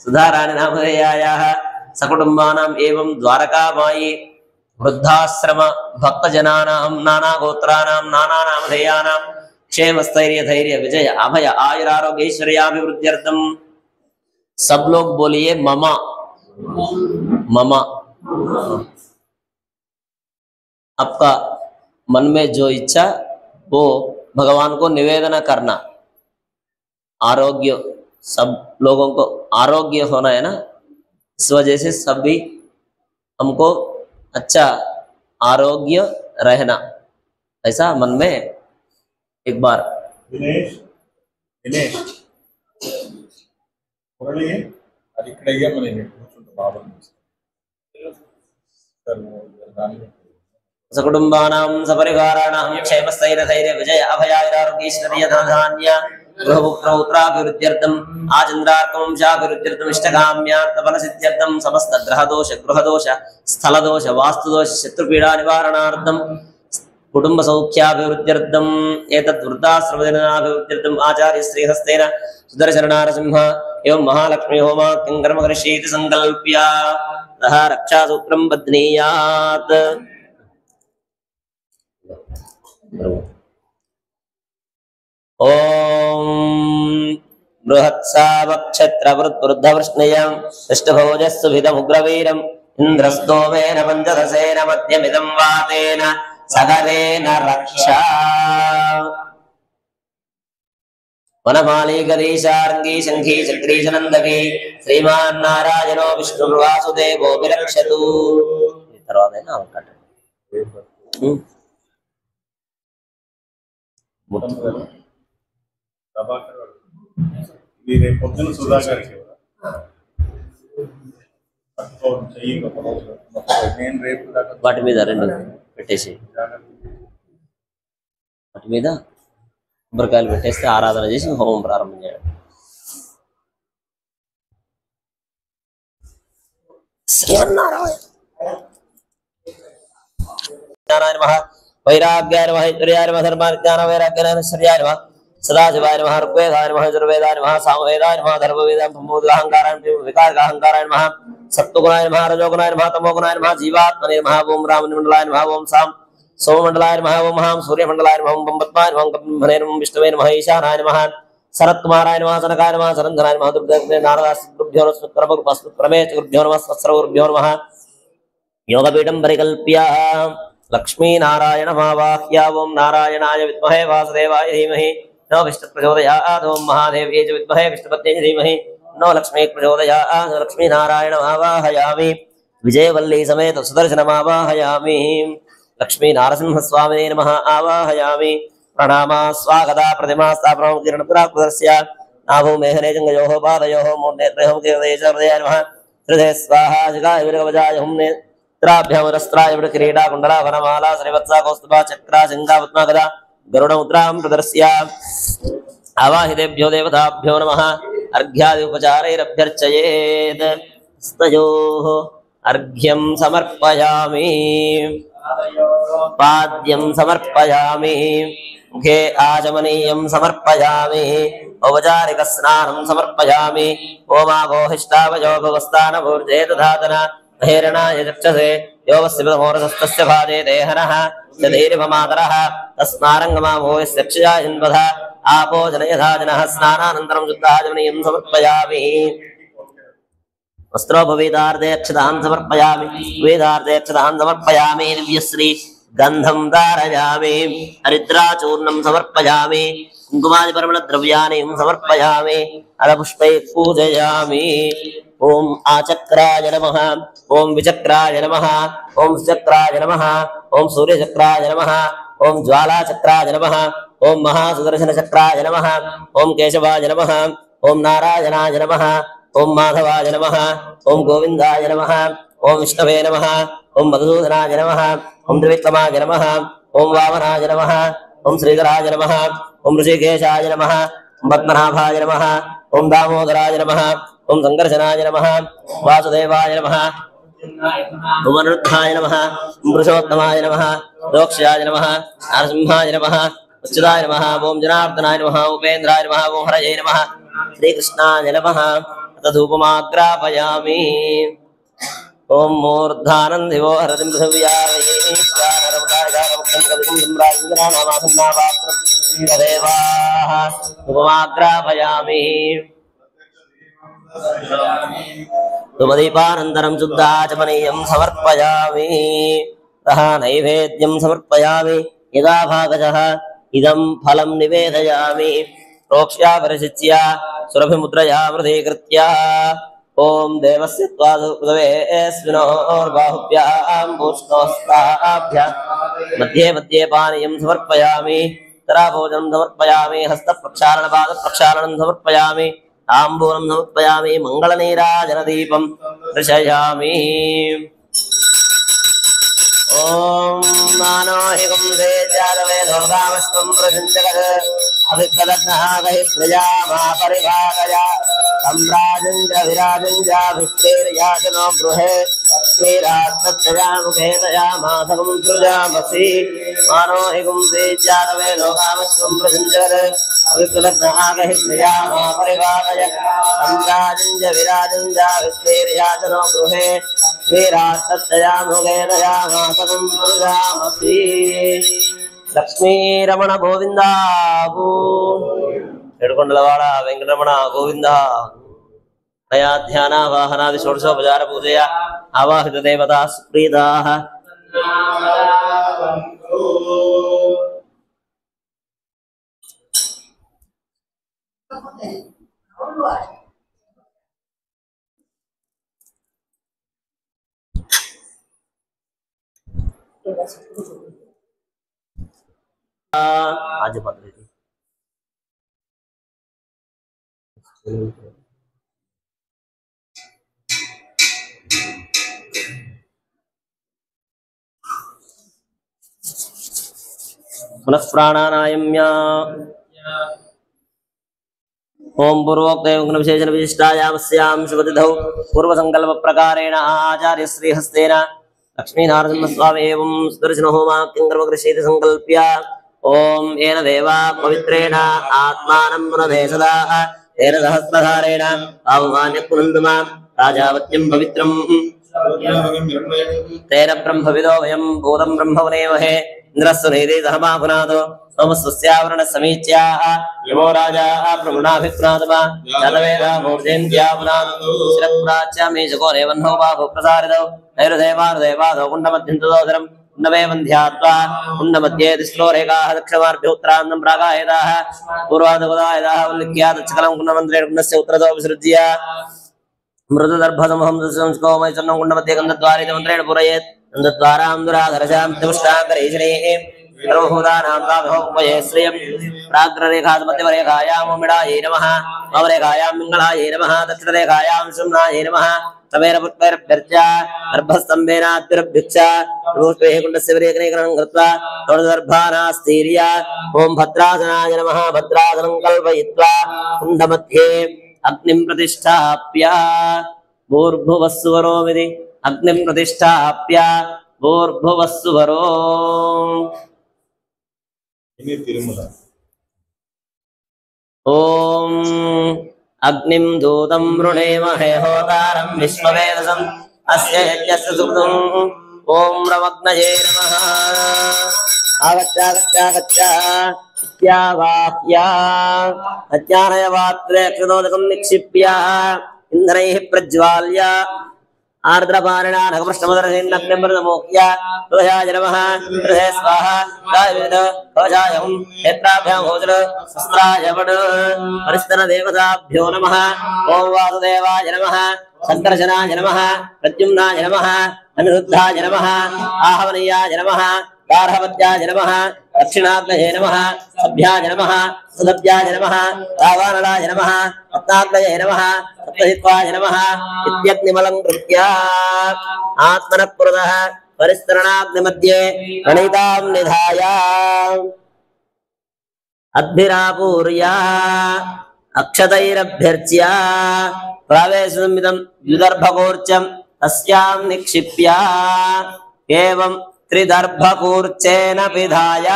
सुधाराणि नामधेयायाः सकुटुंबानां एवं द्वारकामायी वृद्धाश्रम भक्तजनानां नाना गोत्राणां नाना नामधेयानां क्षेम स्थैर्य धैर्य विजय अभय आयुरारोग्य ऐश्वर्याभिवृद्ध्यर्थं सब लोग बोलिए ममा ममा। आपका मन में जो इच्छा वो भगवान को निवेदन करना। आरोग्य सब लोगों को आरोग्य होना है ना, इस वजह से सभी हमको अच्छा आरोग्य रहना, ऐसा मन में एक बार दिनेश दिनेश అది ఇక్కడ మన కూర్చుంటే బాగుంటుంది. सकुटुंबानां सपरिवाराणां क्षेमस्थैर्यधैर्य विजय अभयारोग्यैश्वर्यधान्य गृहपुत्रौत्राभिवृद्ध्यर्थम् आचन्द्रार्कवंशाभिवृद्ध्यर्थम् इष्टकाम्यार्थफलसिद्ध्यर्थं समस्त गृहदोष स्थलदोष वास्तुदोष शत्रुपीडा निवारणार्थं कुटुंब सौख्याभिवृद्ध्यर्थम् एतत् वृद्धाश्रमदिनाभिवृद्ध्यर्थम् आचार्य श्रीहस्तेन सुदर्शन नारसिंह एवं महालक्ष्मी होमाख्यं कर्म करिष्येति संकल्प्य तथा रक्षासूत्रं बध्नीयात्। ओम बृहत्सावक्षत्रवृद्धवृष्णयं दृष्टभोजस्सुभिदमुग्रवीरम् इन्द्रस्तोमेन पञ्चदशेन मध्यमिदं वातेन सगरेण रक्षा। वनमाली गरीशार्ंगी शंखी चक्री चनंदकी श्रीमान नारायणो विष्णुर्वासुदेवो विरक्षतु। తర్వాత పొద్దున సుధాకర్కి నేను రేపు వాటి మీద రెండు పెట్టేసి వాటి మీద కొబ్బరికాయలు పెట్టేస్తే ఆరాధన చేసి హోమం ప్రారంభం చేయడం. జ్ఞానాయ నమః వైరాగ్యాయ నమః ఐశ్వర్యాయ నమః ధర్మాజ్ఞాన వైరాగ్యాయ నమః ఐశ్వర్యాయ నమః సదాశివాయ నమః ఋగ్వేదాయ నమః యజుర్వేదాయ నమః సామవేదాయ నమః ధర్మవేదాయ ప్రమోదాహంకారాయ వికారకాహంకారాయ నమః సత్వగుణాయ నమః రజోగుణాయ నమః తమోగుణాయ నమః జీవాత్మనే నమః ఓం రామనిమండలాయ నమః ఓం సాం सोममंडलाय नमः ओम महां सूर्यमंडलाय नमः ओम पद्माय नमः ओम ब्रह्मणे नमः विष्णवे नमः ईशानाय नमः शरत्कुमाराय नमः सनकाय नमः सरंधनाय नमः दुर्गाग्ने नारदास्त्रुभ्यो नमः नमः सर्वगुरुभ्यो नमः योगपीठं परिकल्प्य लक्ष्मीनारायणमावाह्य ओम नारायणाय विद्महे वासुदेवाय धीमहि नो विष्णुप्रचोदयात् ओम महादेव्यै च विद्महे विष्णुपत्न्यै च धीमहि नो लक्ष्मी प्रचोदयात् लक्ष्मीनारायणमावाहयामि विजयवल्ली समेत सुदर्शनमावाहयामि लक्ष्मी नारसिंहस्वामिने नमः आवाहयामि प्रणामा स्वागता प्रतिमा स्थापनं किरणपुराकृतस्य नाभो मेहने जङ्गयोः पादयोः मूर्नेत्रयोः कीर्तयेश्वरदयाय नमः हृदये स्वाहा जगाय विरगवजाय हुं नेत्राभ्यामरस्त्राय विडकिरीटा कुण्डलाभरणमाला श्रीवत्सा कौस्तुभा चक्रा शङ्खा पद्मागदा गरुडमुद्रां प्रदर्श्य आवाहितेभ्यो देवताभ्यो नमः अर्घ्यादि उपचारैरभ्यर्चयेत् स्तयोः अर्घ्यं समर्पयामि पाद्यं समर्पयामि मुखे आचमनीयं समर्पयामि औपचारिकस्नानं समर्पयामि ओमागोहिष्टावयो भवस्तानभूर्जे दधातना महेरणाय चक्षसे योवस्यमोरसस्तस्य भाजे देहनः यदैरिवमातरः तस्मारङ्गमामोयस्य क्षयायन्वध आपो जनयधा जनः स्नानानन्तरं शुद्धाचमनीयं समर्पयामि वस्त्रोपवेदार्थे अक्षतां समर्पयामि वेदार्थे अक्षतां समर्पयामि दिव्यश्री गन्धं धारयामि हरिद्राचूर्णं समर्पयामि कुङ्कुमादिपरिमलद्रव्याणि समर्पयामि अलपुष्पैः पूजयामि ओम आचक्राय नमः ओम विचक्राय नमः ओम सुचक्राय नमः ओम सूर्यचक्राय नमः ओम ज्वालाचक्राय नमः ओम महासुदर्शनचक्राय नमः ओम केशवाय नमः ओम नारायणाय नमः ओम माधवाय नमः ओम गोविंदाय नमः ओम विष्णवे नमः ओम मधुसूदनाय नमः ओम त्रिविक्रमाय नमः ओम वामनाय नमः ओम श्रीधराय नमः ओम ऋषिकेशाय नमः ओम पद्मनाभाय नमः ओम दामोदराय नमः ओम संकर्षणाय नमः वासुदेवाय नमः ओम अनिरुद्धाय नमः ओम पुरुषोत्तमाय नमः रोक्षाय नमः नरसिंहाय नमः उच्चदाय नमः ओम जनार्दनाय नमः उपेन्द्राय नमः ओम हरये नमः श्रीकृष्णाय नमः तदुपमाग्रापयामि ओम मूर्धानन्दिवो हरतिं उपमाग्रापयामि धूपदीपानन्तरं शुद्धाचमनीयं समर्पयामि तः नैवेद्यं समर्पयामि यदा भागजः इदं फलं निवेदयामि प्रोक्ष्या परिशिच्य सुरभिमुद्रया वृधीकृत्य ओम देवस्य त्वादुपदवेस्मिनोर्बाहुभ्यां भूष्णोस्ताभ्यां मध्ये मध्ये पानीयं समर्पयामि तराभोजनं समर्पयामि हस्तप्रक्षालनपादप्रक्षालनं समर्पयामि ताम्बूलं समर्पयामि मङ्गलनीराजनदीपं दर्शयामि ओम मानो हि गुंसे जातवे दुर्गामस्त्वं प्रसञ्जगत् अभिप्रदग्नहागहि प्रजामा परिभागया सम्राजं च विराजं च भिष्टेर्याजनो गृहे श्रीरास्तत्तजामुखे तयामासकं सृजामसि मानो हि गुंसे जातवे दुर्गामस्त्वं प्रसञ्जगत् अभिप्रदग्नहागहि प्रजामा परिभागया सम्राजं च विराजं च भिष्टेर्याजनो गृहे श्रीरास्तत्तजामुखे तयामासकं सृजामसि लक्ष्मी रमण गोविंद एडकोंडलवाड़ वेंकटरमण गोविंद नया ध्यान वाहनादि षोडशोपचार पूजया आवाहित देवता सुप्रीताः आज पत्र पुनः प्राणानायम्य ओम पूर्वोक्त विशेषण विशिष्टायामस्यां शुभतिथौ पूर्वसंकल्प प्रकारेण आचार्य श्रीहस्तेन लक्ष्मीनारसिंहस्वामी एवं सुदर्शन होमा किंकर्मकृषीति संकल्प्य ओम येन देवा पवित्रेण आत्मानं पुनदे सदा तेन सहस्रधारेण आहुमान्यकुनन्दमा राजावत्यं पवित्रं तेन ब्रह्मविदो वयं भूतं ब्रह्म वनेमहे ఇంద్రస్సు నీతి ధర్మాపునాథో సోమస్వస్యావరణ సమీచ్యాః యమో రాజా ప్రముణాభిప్రాతమా జతవేద మూర్ధేంద్యాపునాథో శిరపురాచ్యామీశకో రేవన్నో బాహు ప్రసారితో నైరుదేవానుదేవాదో కుండమధ్యంతదోదరం కుండమే వంధ్యాత్వా కుండమధ్యే తిస్రో రేఖాః దక్షిణమార్భ్యోత్తరాన్నం ప్రాగాయదాః పూర్వాదపదాయదాః వల్లిక్యాదచ్చకలం కుండమంత్రేణ కుండస్య ఉత్తరతో విసృజ్య మృదుదర్భసమహం సంస్కోమయచన్నం కుండమధ్యే గంధద్వారేణ మంత్రేణ పురయేత్ గంధద్వారాం దురాధరశాం తుష్టాకరైశ్రేః సర్వభూతానాం తాభోపయే శ్రియం ప్రాగ్రరేఖామధ్యమరేఖాయాం మిడాయై నమః వామరేఖాయాం మింగళాయై నమః దక్షిణరేఖాయాం శుమ్నాయై నమః తమేన పుష్పైరభ్యర్చ్య గర్భస్తంభేనాద్భిరభ్యుచ్చ పుష్పైః కుండస్య విరేకనీకరణం కృత్వా తోడదర్భానాస్థీర్య ఓం భద్రాసనాయ నమః భద్రాసనం కల్పయిత్వా కుండమధ్యే అగ్నిం ప్రతిష్టాప్య భూర్భువస్సువరోమిది అగ్నిం ప్రతిష్టాప్య భూర్భువస్సువరో తిరుమల ఓం అగ్నిం దూతం వృణేమహే హోతారం విశ్వవేదసం అస్య యజ్ఞస్య సుకృతం ఓం రమగ్నయే నమః ఆగచ్చాగచ్చాగచ్చ ఇత్యావాహ్య అజ్ఞానయవాత్రే క్షుదోదకం నిక్షిప్య ఇంద్రైః ప్రజ్వాల్య ఆర్ద్రపారిణా నగపృష్ఠమదర్శిన్నగ్నిమృతమోక్య తులయాయ నమః హృదయ స్వాహ గాయవేద కవచాయం నేత్రాభ్యాం హోజన శస్త్రాయ వడ్ పరిస్తర దేవతాభ్యో నమః ఓం వాసుదేవాయ నమః సంకర్షణాయ నమః ప్రద్యుమ్నాయ నమః అనిరుద్ధాయ నమః ఆహవనీయాయ నమః గార్హవత్యాయ నమః దక్షిణాగ్నయే నమః సభ్యాయ నమః సుదభ్యాయ నమః రావానలాయ నమః రత్నాగ్నయే నమః సప్తహిత్వాయ నమః ఇత్యగ్నిమలం కృత్య ఆత్మనః పురతః పరిస్తరణాగ్నిమధ్యే ప్రణీతాం నిధాయ అద్భిరాపూర్య అక్షతైరభ్యర్చ్య ప్రావేశమిదం ద్విదర్భకూర్చం తస్యాం నిక్షిప్య ఏవం త్రిదర్భకూర్చేన విధాయ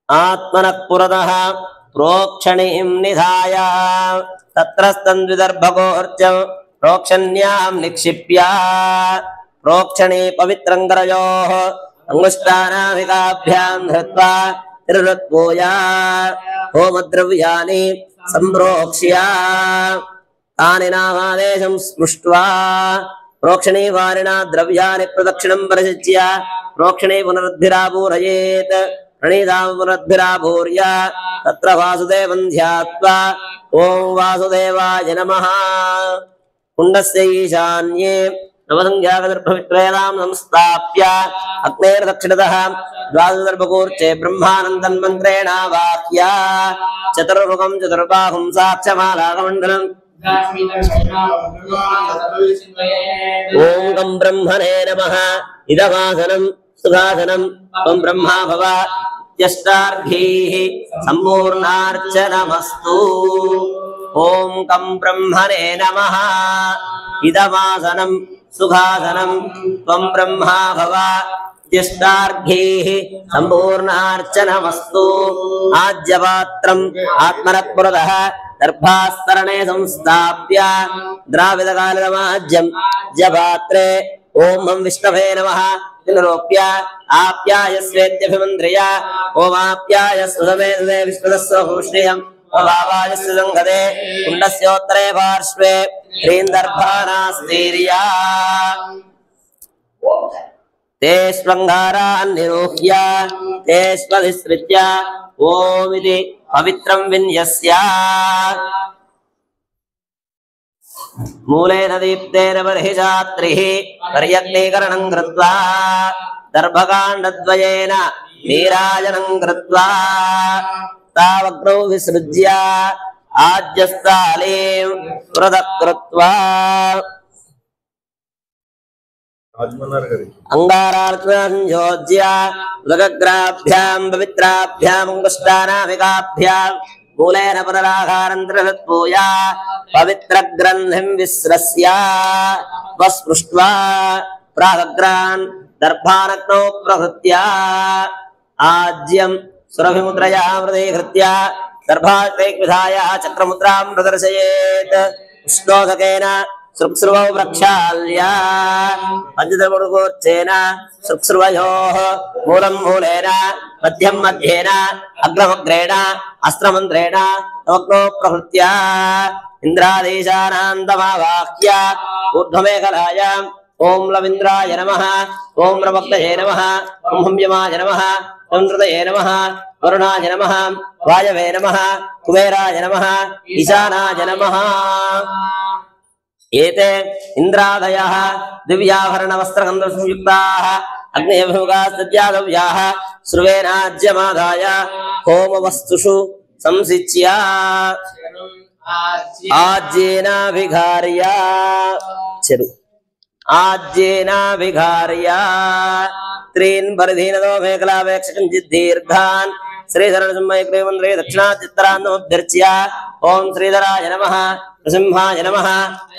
ఆత్మనః పురతః ప్రోక్షణీం నిధాయ తత్రస్తం ద్విదర్భకూర్చం ప్రోక్షణ్యాం నిక్షిప్య ప్రోక్షణే పవిత్రం కరయోః అంగుష్టానామికాభ్యాం ధృత్వా త్రిరుత్పూయ హోమద్రవ్యాని సంప్రోక్ష్య తాని నామాదేశం స్పృష్ట్వా ప్రోక్షణే వారిణా ద్రవ్యాని ప్రదక్షిణం పరిశిచ్య ప్రోక్షణే పునరుద్భిరాపూరయేత్ ప్రణీతాం పునరుద్భిరాపూర్య తత్ర వాసుదేవం ధ్యాత్వా ఓం వాసుదేవాయ నమః కుండస్య ఈశాన్యే నవసంఖ్యాకదర్భవిక్రేదాం సంస్థాప్య అగ్నేర్దక్షిణతః ద్వాదశదర్భకూర్చే బ్రహ్మానందన్మంత్రేణావాహ్య చతుర్ముఖం చతుర్బాహుం సాక్షమాలాకమండలం ఓం గం బ్రహ్మణే నమః ఇదమాసనం సుఖాసనం త్వం బ్రహ్మా భవ ఇత్యష్టార్ఘీః సంపూర్ణార్చనమస్తు ఓం గం బ్రహ్మణే నమః ఇదమాసనం సుఖాసనం త్వం బ్రహ్మా భవ ఇత్యష్టార్ఘీః సంపూర్ణార్చనమస్తు ఆజ్యపాత్రం ఆత్మనః పురతః దర్భాస్తరణే సంస్థాప్య ద్రావిదకాలిదమాజ్యం జపాత్రే ఓం విష్ణవే నమః నిరోప్య ఆప్యాయస్వేత్యభిమంత్రియ ఓమాప్యాయస్సు సమే విష్ణుదస్వభూష్ణీయం ఓమావాయస్సు సంగదే కుండస్యోత్తరే పార్శ్వే హ్రీందర్భానాస్తీర్యా ते श्वंगारान् निरूह्य ते स्वधिसृज्य ओमिति पवित्रं विन्यस्य मूलेन दीप्तेन बर्हिषात्रिः पर्यग्नीकरणं कृत्वा दर्भकाण्डद्वयेन नीराजनं कृत्वा तावग्नौ विसृज्य आज्यस्थालीं पृथक् कृत्वा अंगारार्चनोज्य उदग्राभ्यां पवित्राभ्यां अंगुष्ठानामिकाभ्यां मूलेन पुनराघारन्त्रहत्पूय पवित्रग्रन्थिं विस्रस्य वस्पृष्ट्वा प्राग्रान् दर्भानग्नौ प्रहृत्य आज्यं सुरभिमुद्रया हृदयकृत्य दर्भाग्रेक् विधाय चक्रमुद्रां प्रदर्शयेत् उष्णोदकेन सृक्सृवौ प्रक्षाल्य पंचदमुर्गोर्चेन सृक्सृवयोः मूलं मूलेन मध्यं मध्येन अग्रमग्रेण अस्त्रमन्त्रेण नवग्नो प्रहृत्य इंद्रादेशानान्तमावाह्य ऊर्ध्वमेखलायाम् ओम लविन्द्राय नमः ओम रवक्तये नमः ओम हम्यमाय नमः ओम हृदये नमः वरुणाय नमः वायवे नमः कुबेराय नमः ईशानाय नमः एते इंद्रादयः दिव्याभरणवस्त्रगन्धसंयुक्ताः अग्नेयभोगास्तद्यादव्याः श्रुवेनाज्यमादाय होमवस्तुषु संसिच्य आज्येनाभिघार्य चरु आज्येनाभिघार्य त्रीन् परिधीनदो मेखलावेक्षकञ्चित् दीर्घान् श्रीधरनसिंहैक्रीमन्त्रे दक्षिणाचित्तरान्नमभ्यर्च्य ओम श्रीधराय नमः नृसिंहाय नमः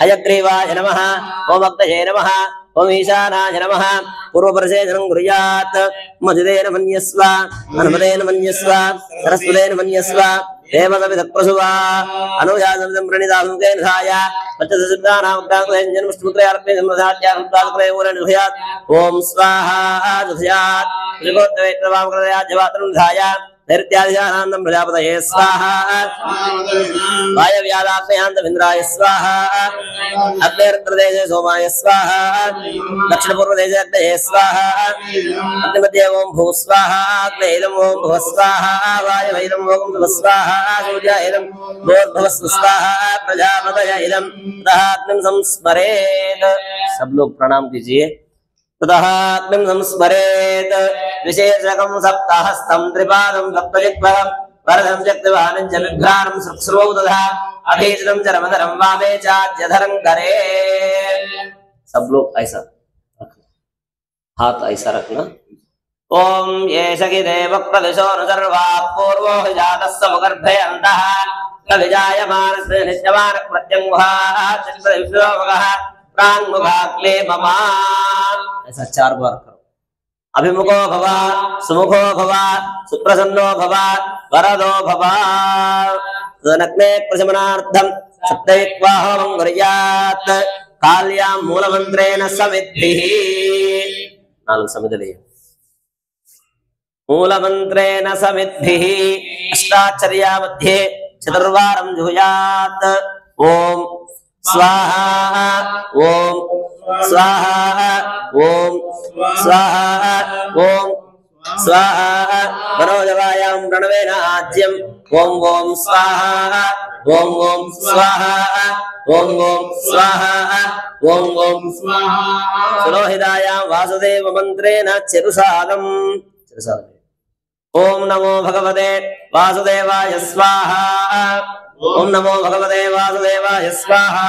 हयग्रीवाय नमः ओम भक्तये नमः ओम ईशानाय नमः पूर्वपरिशेचनं कुर्यात् मधुदेन मन्यस्व हनुमतेन मन्यस्व सरस्वतेन मन्यस्व देवदविदप्रसुवा अनुजातं प्रणितामुकेन धाय पच्चदशब्दानामुक्ताङ्गेन ओम स्वाहा दुह्यात् त्रिगोत्रवेत्रवामकृतयाज्यवात्रं धाय नैऋत्यादिशानान्दं प्रजापतये स्वाहा वायव्यादात्मयान्तमिन्द्राय स्वाहा अग्नेरुत्तरदेशे सोमाय स्वाहा दक्षिणपूर्वदेशे अग्नये स्वाहा अग्निमध्ये ओं भूः स्वाहा अग्नेयम् ओं भुवः स्वाहा वायवैदम् ओं भुवः स्वाहा सूर्यायम् भूर्भुवः स्वाहा प्रजापतये इदं ततः अग्निं संस्मरेत्। सब लोग प्रणाम कीजिए। ततः अग्निं संस्मरेत् विशेषकं सप्तहस्तं त्रिपादं सप्तजिह्वं वरदं शक्तिवानं च विभ्राणं सृक्सृवौ तथा अभीजनं चरमधरं वामे चाज्यधरं करे। सब लोग ऐसा हाथ ऐसा रखना। ओम ये सखिदेव प्रदिशो सर्वात् पूर्वो जातः समुगर्भे अन्तः कविजायमानस्य नित्यमान प्रत्यङ्गुहाः चित्रविश्वभगः प्राङ्मुखाग्ले मम। ऐसा 4 बार करो। अभिमुखो भव सुमुखो भव सुप्रसन्नो भव वरदो भव। तदनग्ने प्रशमनार्थं सप्तैक्वाहोमं कुर्यात् काल्यां मूलमन्त्रेण समिद्भिः। 4 समिधले मूलमन्त्रेण समिद्भिः अष्टाक्षर्या मध्ये चतुर्वारं जुहुयात्। ओम स्वाहा ओम स्वाहा ओम स्वाहा ओम स्वाहा मनोजवायां प्रणवेन आज्यम् ओम ओम स्वाहा ओम ओम स्वाहा ओम ओम स्वाहा ओम ओम स्वाहा। सुलोहितायां वासुदेव मन्त्रेण चिरुसागम् ओम नमो भगवते वासुदेवाय स्वाहा ओम नमो भगवते वासुदेवाय स्वाहा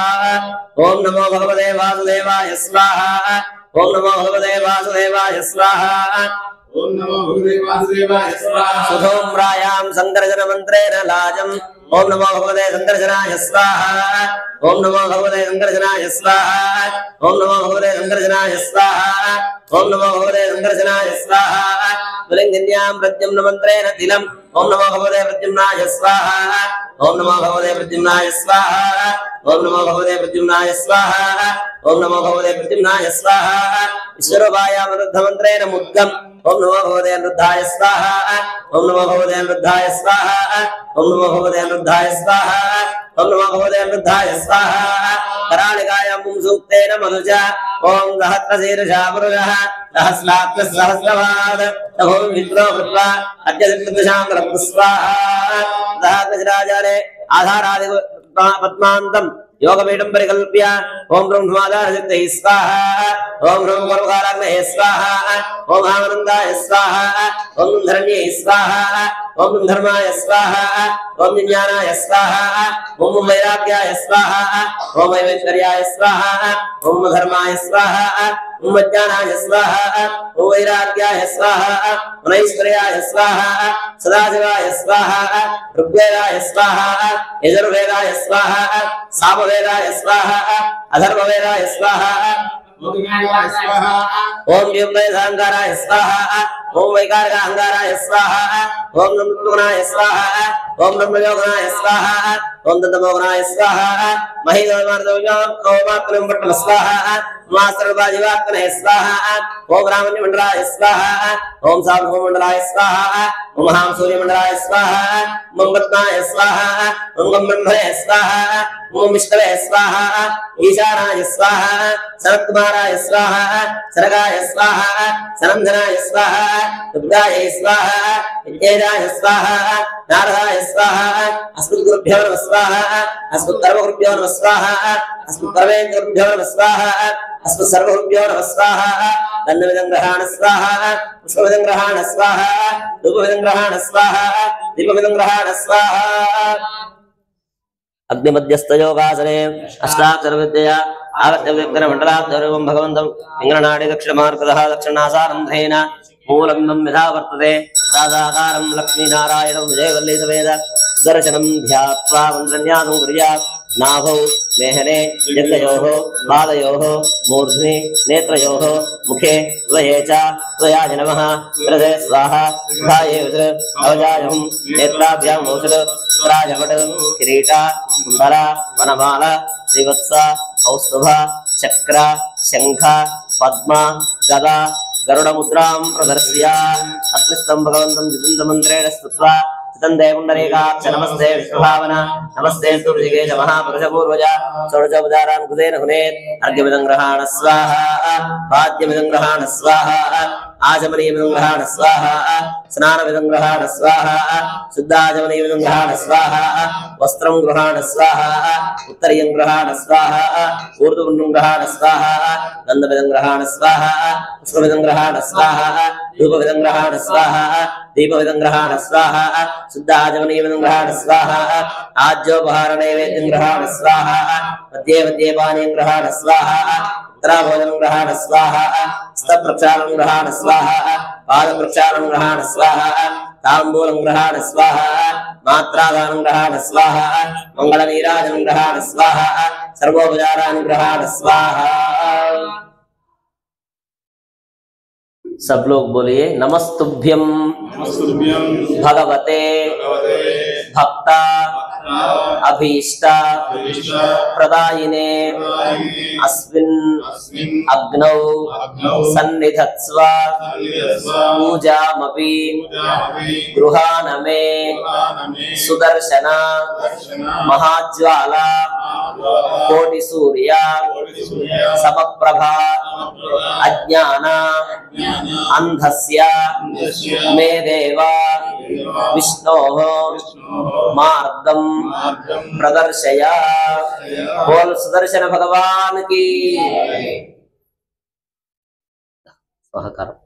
ओम नमो भगवते वासुदेवाय स्वाहा ओम नमो भगवते वासुदेवाय स्वाहा ओम नमो भगवते वासुदेवाय स्वाहा। सुधूम्रायां संकर्षण मन्त्रेण लाजम् ओम नमो भगवते संकर्षणाय स्वाहा ओम नमो भगवते संकर्षणाय स्वाहा ओम नमो भगवते संकर्षणाय स्वाहा ओम नमो भगवते संकर्षणाय स्वाहा। पुलिङ्गिन्यां प्रद्युम्न मन्त्रेण तिलम् ओम नमो भगवते प्रद्युम्नाय स्वाहा ओम नमो भगवते प्रद्युम्नाय स्वाहा ओम नमो भगवते प्रद्युम्नाय स्वाहा ओम नमो भगवते प्रद्युम्नाय स्वाहा। विश्वरूपायां रुद्धमन्त्रेण मुद्गम् ओम नमो भगवते अनिरुद्धाय स्वाहा ओम नमो भगवते अनिरुद्धाय स्वाहा ओम नमो भगवते अनिरुद्धाय स्वाहा ओम नमो भगवते अनिरुद्धाय स्वाहा। करालिकायां पुंसूक्तेन मनुजा ओम सहस्रशीर्षा पुरुषः सहस्रात्मसहस्रपाद तभो विप्रो कृत्वा अद्य दिग्दशाङ्करं स्वाहा। सहस्रराजाने आधारादि पद्मान्तं योगपीठं परिकल्प्य ओम ब्रह्मादारशक्तिः स्वाहा ओम ब्रह्मकर्मकाराग्नये स्वाहा ओम आनन्दाय स्वाहा ओम धरण्ये स्वाहा ओम धर्माय स्वाहा ओम ज्ञानाय स्वाहा ओम वैराग्याय स्वाहा ओम ऐश्वर्याय स्वाहा ओम धर्माय स्वाहा ओम ज्ञानाय स्वाहा ओम वैराग्याय स्वाहा ओम ऐश्वर्याय स्वाहा सदाशिवाय स्वाहा ऋग्वेदाय स्वाहा यजुर्वेदाय स्वाहा सामवेदाय स्वाहा अथर्ववेदाय स्वाहा ओम व्योमवेदांकाराय स्वाहा ओम वैकारक अहंकाराय स्वाहा ओम नम त्रिगुणाय स्वाहा ओम नम योगनाय स्वाहा ओम दन्तमोगनाय स्वाहा महिमार्दव्योम पट्टम स्वाहा मास्त्रबाजीवाक्ने स्वाहा ओम रामण्यमण्डलाय स्वाहा ओम सार्वभौमण्डलाय स्वाहा ओम हां सूर्यमण्डलाय स्वाहा ओम पद्माय स्वाहा ओम ब्रह्मणे स्वाहा ओम विष्णवे स्वाहा ईशानाय स्वाहा सरत्कुमाराय स्वाहा सरगाय स्वाहा सनंदनाय स्वाहा दुर्गाय स्वाहा विद्याय स्वाहा नारदाय स्वाहा अस्मद्गुरुभ्यो नमः स्वाहा अस्मत्सर्वगुरुभ्यो नमः स्वाहा अस्मत्सर्वेन्द्रगुरुभ्यो नमः स्वाहा अस्मत्सर्वगुरुभ्यो नमः स्वाहा गन्धविदङ्ग्रहाण स्वाहा पुष्पविदङ्ग्रहाण स्वाहा धूपविदङ्ग्रहाण स्वाहा दीपविदङ्ग्रहाण स्वाहा अग्निमध्यस्थयोगासने अष्टाक्षरविद्यया आगत्य व्यक्तिमण्डलाब्धरूपं भगवन्तं इंग्रनाडि दक्षिणमार्गतः दक्षिणासारन्ध्रेण मूलबिम्बं यथा वर्तते तदाकारं लक्ष्मीनारायणं विजयवल्लीसमेत दर्शनं ध्यात्वा मन्त्रन्यासं कुर्यात् नाभौ मेहने जङ्घयोः पादयोः मूर्ध्नि नेत्रयोः मुखे हृदये च हृदयाय नमः हृदये स्वाहा धाये अवजायं नेत्राभ्याम् औषध राजवट किरीटा कुण्डला वनमाला श्रीवत्स कौस्तुभ चक्र शंख पद्म गदा गरुडमुद्रां प्रदर्श्य अग्निस्थं भगवन्तं जितेन्द्रमन्त्रेण स्तुत्वा चितन्ते पुण्डरीकाक्ष नमस्ते विष्णुभावना नमस्ते ऋषिकेश महापुरुषपूर्वज षोडशोपचारान् कृतेन हुनेत् अर्घ्यमिदं ग्रहाण स्वाहा पाद्यमिदं ग्रहाण स्वाहा आचमनीयमिदं ग्रहाण स्वाहा स्नानमिदं ग्रहाण स्वाहा शुद्धाचमनीयमिदं ग्रहाण स्वाहा वस्त्रं ग्रहाण स्वाहा उत्तरीयं ग्रहाण स्वाहा ऊर्ध्वपुण्डं ग्रहाण स्वाहा गन्धमिदं ग्रहाण स्वाहा पुष्पमिदं ग्रहाण स्वाहा धूपमिदं ग्रहाण स्वाहा दीपमिदं ग्रहाण स्वाहा शुद्धाचमनीयमिदं ग्रहाण स्वाहा आज्योपहारनैवेद्यं ग्रहाण स्वाहा मध्ये मध्ये पानीयं ग्रहाण स्वाहा उत्तराभोजनं ग्रहाण स्वाहा स्तप्रक्षालनं ग्रहाण स्वाहा पादप्रक्षालनं ग्रहाण स्वाहा ताम्बूलं ग्रहाण स्वाहा मात्रादानं ग्रहाण स्वाहा मंगलनीराजनं ग्रहाण स्वाहा सर्वोपचारान् ग्रहाण स्वाहा। सब लोग बोलिए नमस्तुभ्यं भगवते भक्त अभीष्ट प्रदायिने अस्मिन् अग्नौ सन्निधत्स्व पूजामपि गृहाण मे सुदर्शन महाज्वाला कोटिसूर्य समप्रभा अज्ञान अंधस्य मे देव विष्णोः मार्गं प्रदर्शय। बोल सुदर्शन भगवान की సహకారం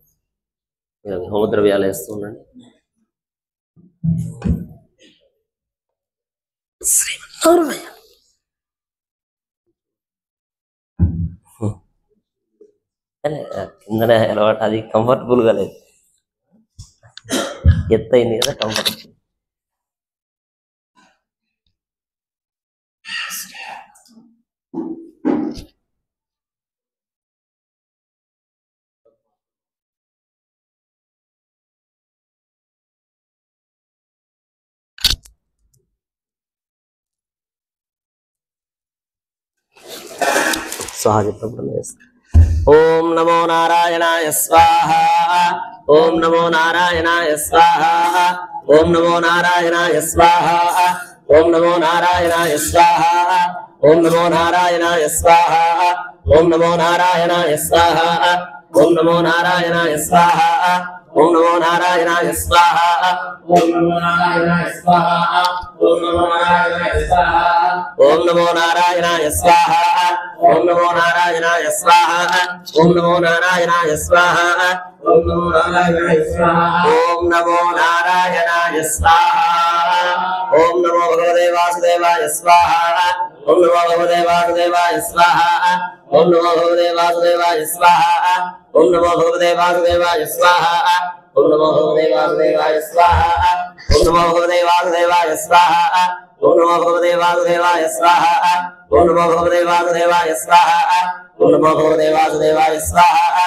హోమద్రవ్యాలు వేస్తున్నాండి। శ్రీమన్నారాయణ కిందనే అలవాటు, అది కంఫర్టబుల్ గా లేదు, ఎత్తైంది కదా కంఫర్టబుల్। ओम नमो नारायणाय स्वाहा ओम नमो नारायणाय स्वाहा ओम नमो नारायणाय स्वाहा ओम नमो नारायणाय स्वाहा ओम नमो नारायणाय स्वाहा ओम नमो नारायणाय स्वाहा ओम नमो नारायणाय स्वाहा ओम नमो नारायणाय स्वाहा ओम नमो नारायणाय स्वाहा ओम नमो नारायणाय स्वाहा ओम नमो नारायणाय स्वाहा ओम नमो नारायणाय स्वाहा ओम नमो नारायणाय स्वाहा ओम नमो नारायणाय स्वाहा ओम नमो नारायणाय स्वाहा ओम नमो भगवते वासुदेवाय स्वाहा ओम नमो भगवते वासुदेवाय स्वाहा ओम नमो भगवते वासुदेवाय स्वाहा ओम नमो भगवते वासुदेवाय स्वाहा ओम नमो भगवते वासुदेवाय स्वाहा ओम नमो भगवते वासुदेवाय स्वाहा ओम नमो भगवते वासुदेवाय स्वाहा ओम नमो भगवते वासुदेवाय स्वाहा ओम नमो भगवते वासुदेवाय स्वाहा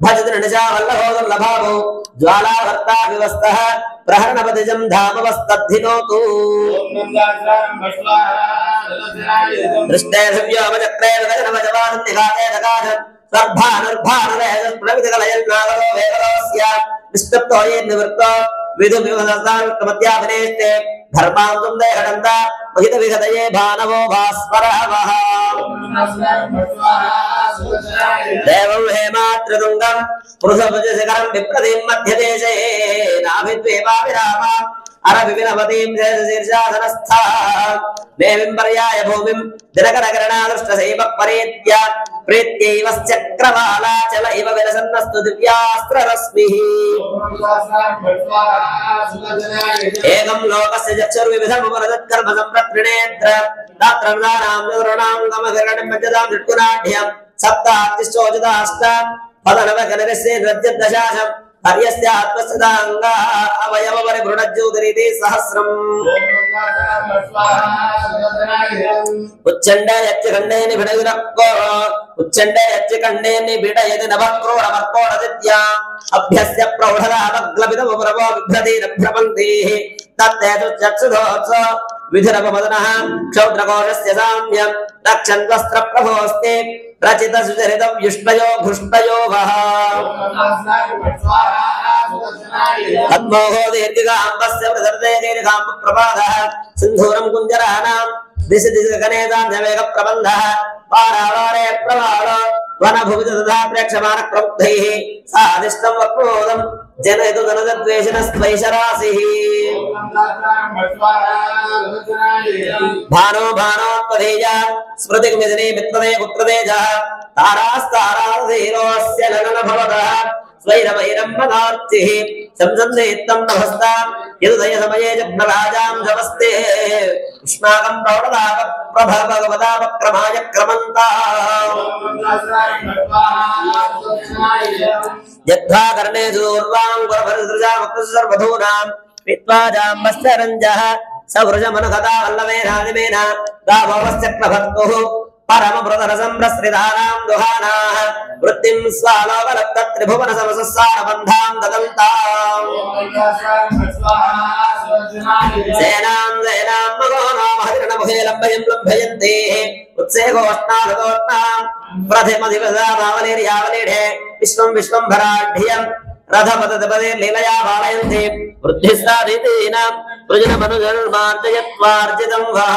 భజతి నిజా వల్లభోదుర్లభాభో జ్వాలావర్తా వివస్తః ప్రహరణపతిజం ధామవస్తద్ధినోతు దృష్టే దివ్యోపచక్రే గజనమజవానం నిఘాతే దగాధం సర్భానుర్భానురేజస్ప్రవితకలయన్నాగలో వేగలోస్య నిష్కప్తోయే నివృత్తో విధుమివదస్తానుక్తమధ్యాభినేస్తే ధర్మాంతం దేహడంత మహిత విహతయే భానవో భాస్వరవః దేవం హేమాత్రితుంగం పురుషభుజశిఖరం విప్రతిం మధ్యదేశే నాభిద్వేపావిరామ అరవివినపతిం శీర్షాసనస్థా దేవిం పర్యాయ భూమిం దినకరకరణాదృష్టశైవ పరేత్య ప్రీత్యైవశ్చక్రవాలాచల ఇవ విలసన్నస్తు దివ్యాస్త్రరశ్మిః ఏకం లోకస్య చక్షుర్వివిధముపరదత్కర్మ సంప్రత్రినేత్ర దాత్రనానాం చతుర్ణాం గమగరణం పంచదాం షట్కునాఢ్యం సప్తార్తిశ్చోచితాష్ట పదనవకనరస్య నృత్యదశాశం హర్యస్య ఆత్మస్థితాంగా అవయవ పరిభృఢజ్యోతిరితి సహస్రం ఉచ్చండే యచ్చఖండే నిభిడయునక్కో ఉచ్చండే యచ్చఖండే నిభిడయతి నవక్రోరమర్కోణదిత్యా అభ్యస్య ప్రౌఢదామగ్లపితముపరవో బిభ్రతిరభ్రపంతి తత్తేతు చక్షుధోత్స విధిరపమదనః క్షౌద్రకోశస్య సామ్యం రక్షన్వస్త్రప్రభోస్తే రచిత సుచరితం యుష్ణయో ఘృష్ణయోగః పద్మోహో దీర్ఘికాంబస్య ప్రసర్దే దీర్ఘాంబ ప్రపాదః సింధూరం కుంజరాణాం దిశ దిశ గణేతాంజవేగ ప్రబంధః పారావారే ప్రవాళ వనభువిత తథా ప్రేక్షమాణ ప్రముగ్ధైః సాదిష్టం వక్రోదం జనయతు ధనద్వేషణస్త్వైషరాశిః భానో భానోత్పదేయ స్మృతిర్మిథినే మిత్రదే పుత్రదేజః తారాస్తారాధీరోస్య ననన భవతః స్వైరవైరం పదార్చిః సంసందేత్తం నభస్తాం యదుదయ సమయే చ ప్రరాజాం నమస్తే ఉష్ణాకం ప్రౌఢదాప ప్రభవగవదాపక్రమాయ క్రమంతాః యద్వా కర్ణేషు దూర్వాం గురభరసృజామకృసర్వధూనాం విత్వాజాంబశ్చరంజః సవృజమనుగతా వల్లవేనాదిమేన గాభవశ్చక్రభర్తుః పరమభృతరసంప్రసృతానాం దుహానాః వృత్తిం స్వాలోకలప్త త్రిభువన సమసస్సారబంధాం దదంతాం సేనాం సేనాం మగోనో మహతిరణముఖే లంబయం లంబయంతే ఉత్సేగోష్ణాధోష్ణాం ప్రథమధిపదావలీర్యావలీఢే విశ్వం విశ్వంభరాఢ్యం రథపతపదే లీలయా బాలయంతే వృద్ధిస్తాదితీనాం వృజనమనుజన్మార్జయత్వార్జితం వః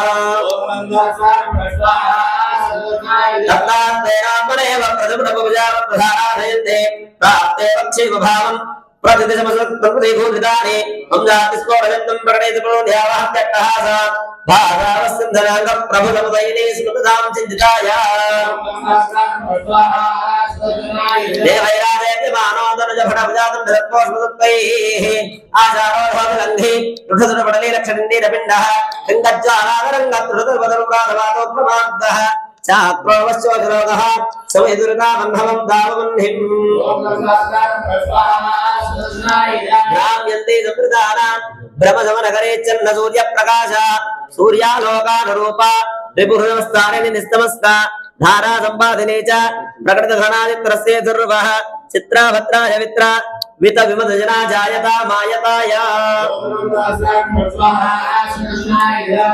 తత్తాత్మేనామనేవ ప్రతిపుటపూజావత్ప్రధారాధయంతే ప్రాప్తే పక్షేమ భావం प्रतिदिशमसत्प्रतिभूतिदानि मंजातिस्फोटयन्तं प्रणेति प्रणोध्यावः त्यक्तहास भागावस्सन्धनाङ्ग प्रभुतमुदैने स्मृतां चिन्तिताय देवैराजेति मानोदनुज भटभुजातं धरत्पोष्मदत्तैः आचारोधोभिलङ्घि रुढधुरपटले लक्षणिन्दीरपिण्डः लिङ्गज्वालागरङ्गत्रुढधुर्वधरुप्राधवातोप्रमाद्दः चाक्रोवश्चोजरोगः समयदुर्गामन्धवं दावमह्निम् ग्राम्यन्ते समृतानां ब्रह्मसमनगरे चन्न सूर्यप्रकाश सूर्यालोकानुरूप रिपुहृदमस्तारिणि निस्तमस्का धारा सम्पादिने च प्रकृतघनादित्रस्य दुर्वः चित्राभद्राय वित्रा वित विमदजना जायता मायताय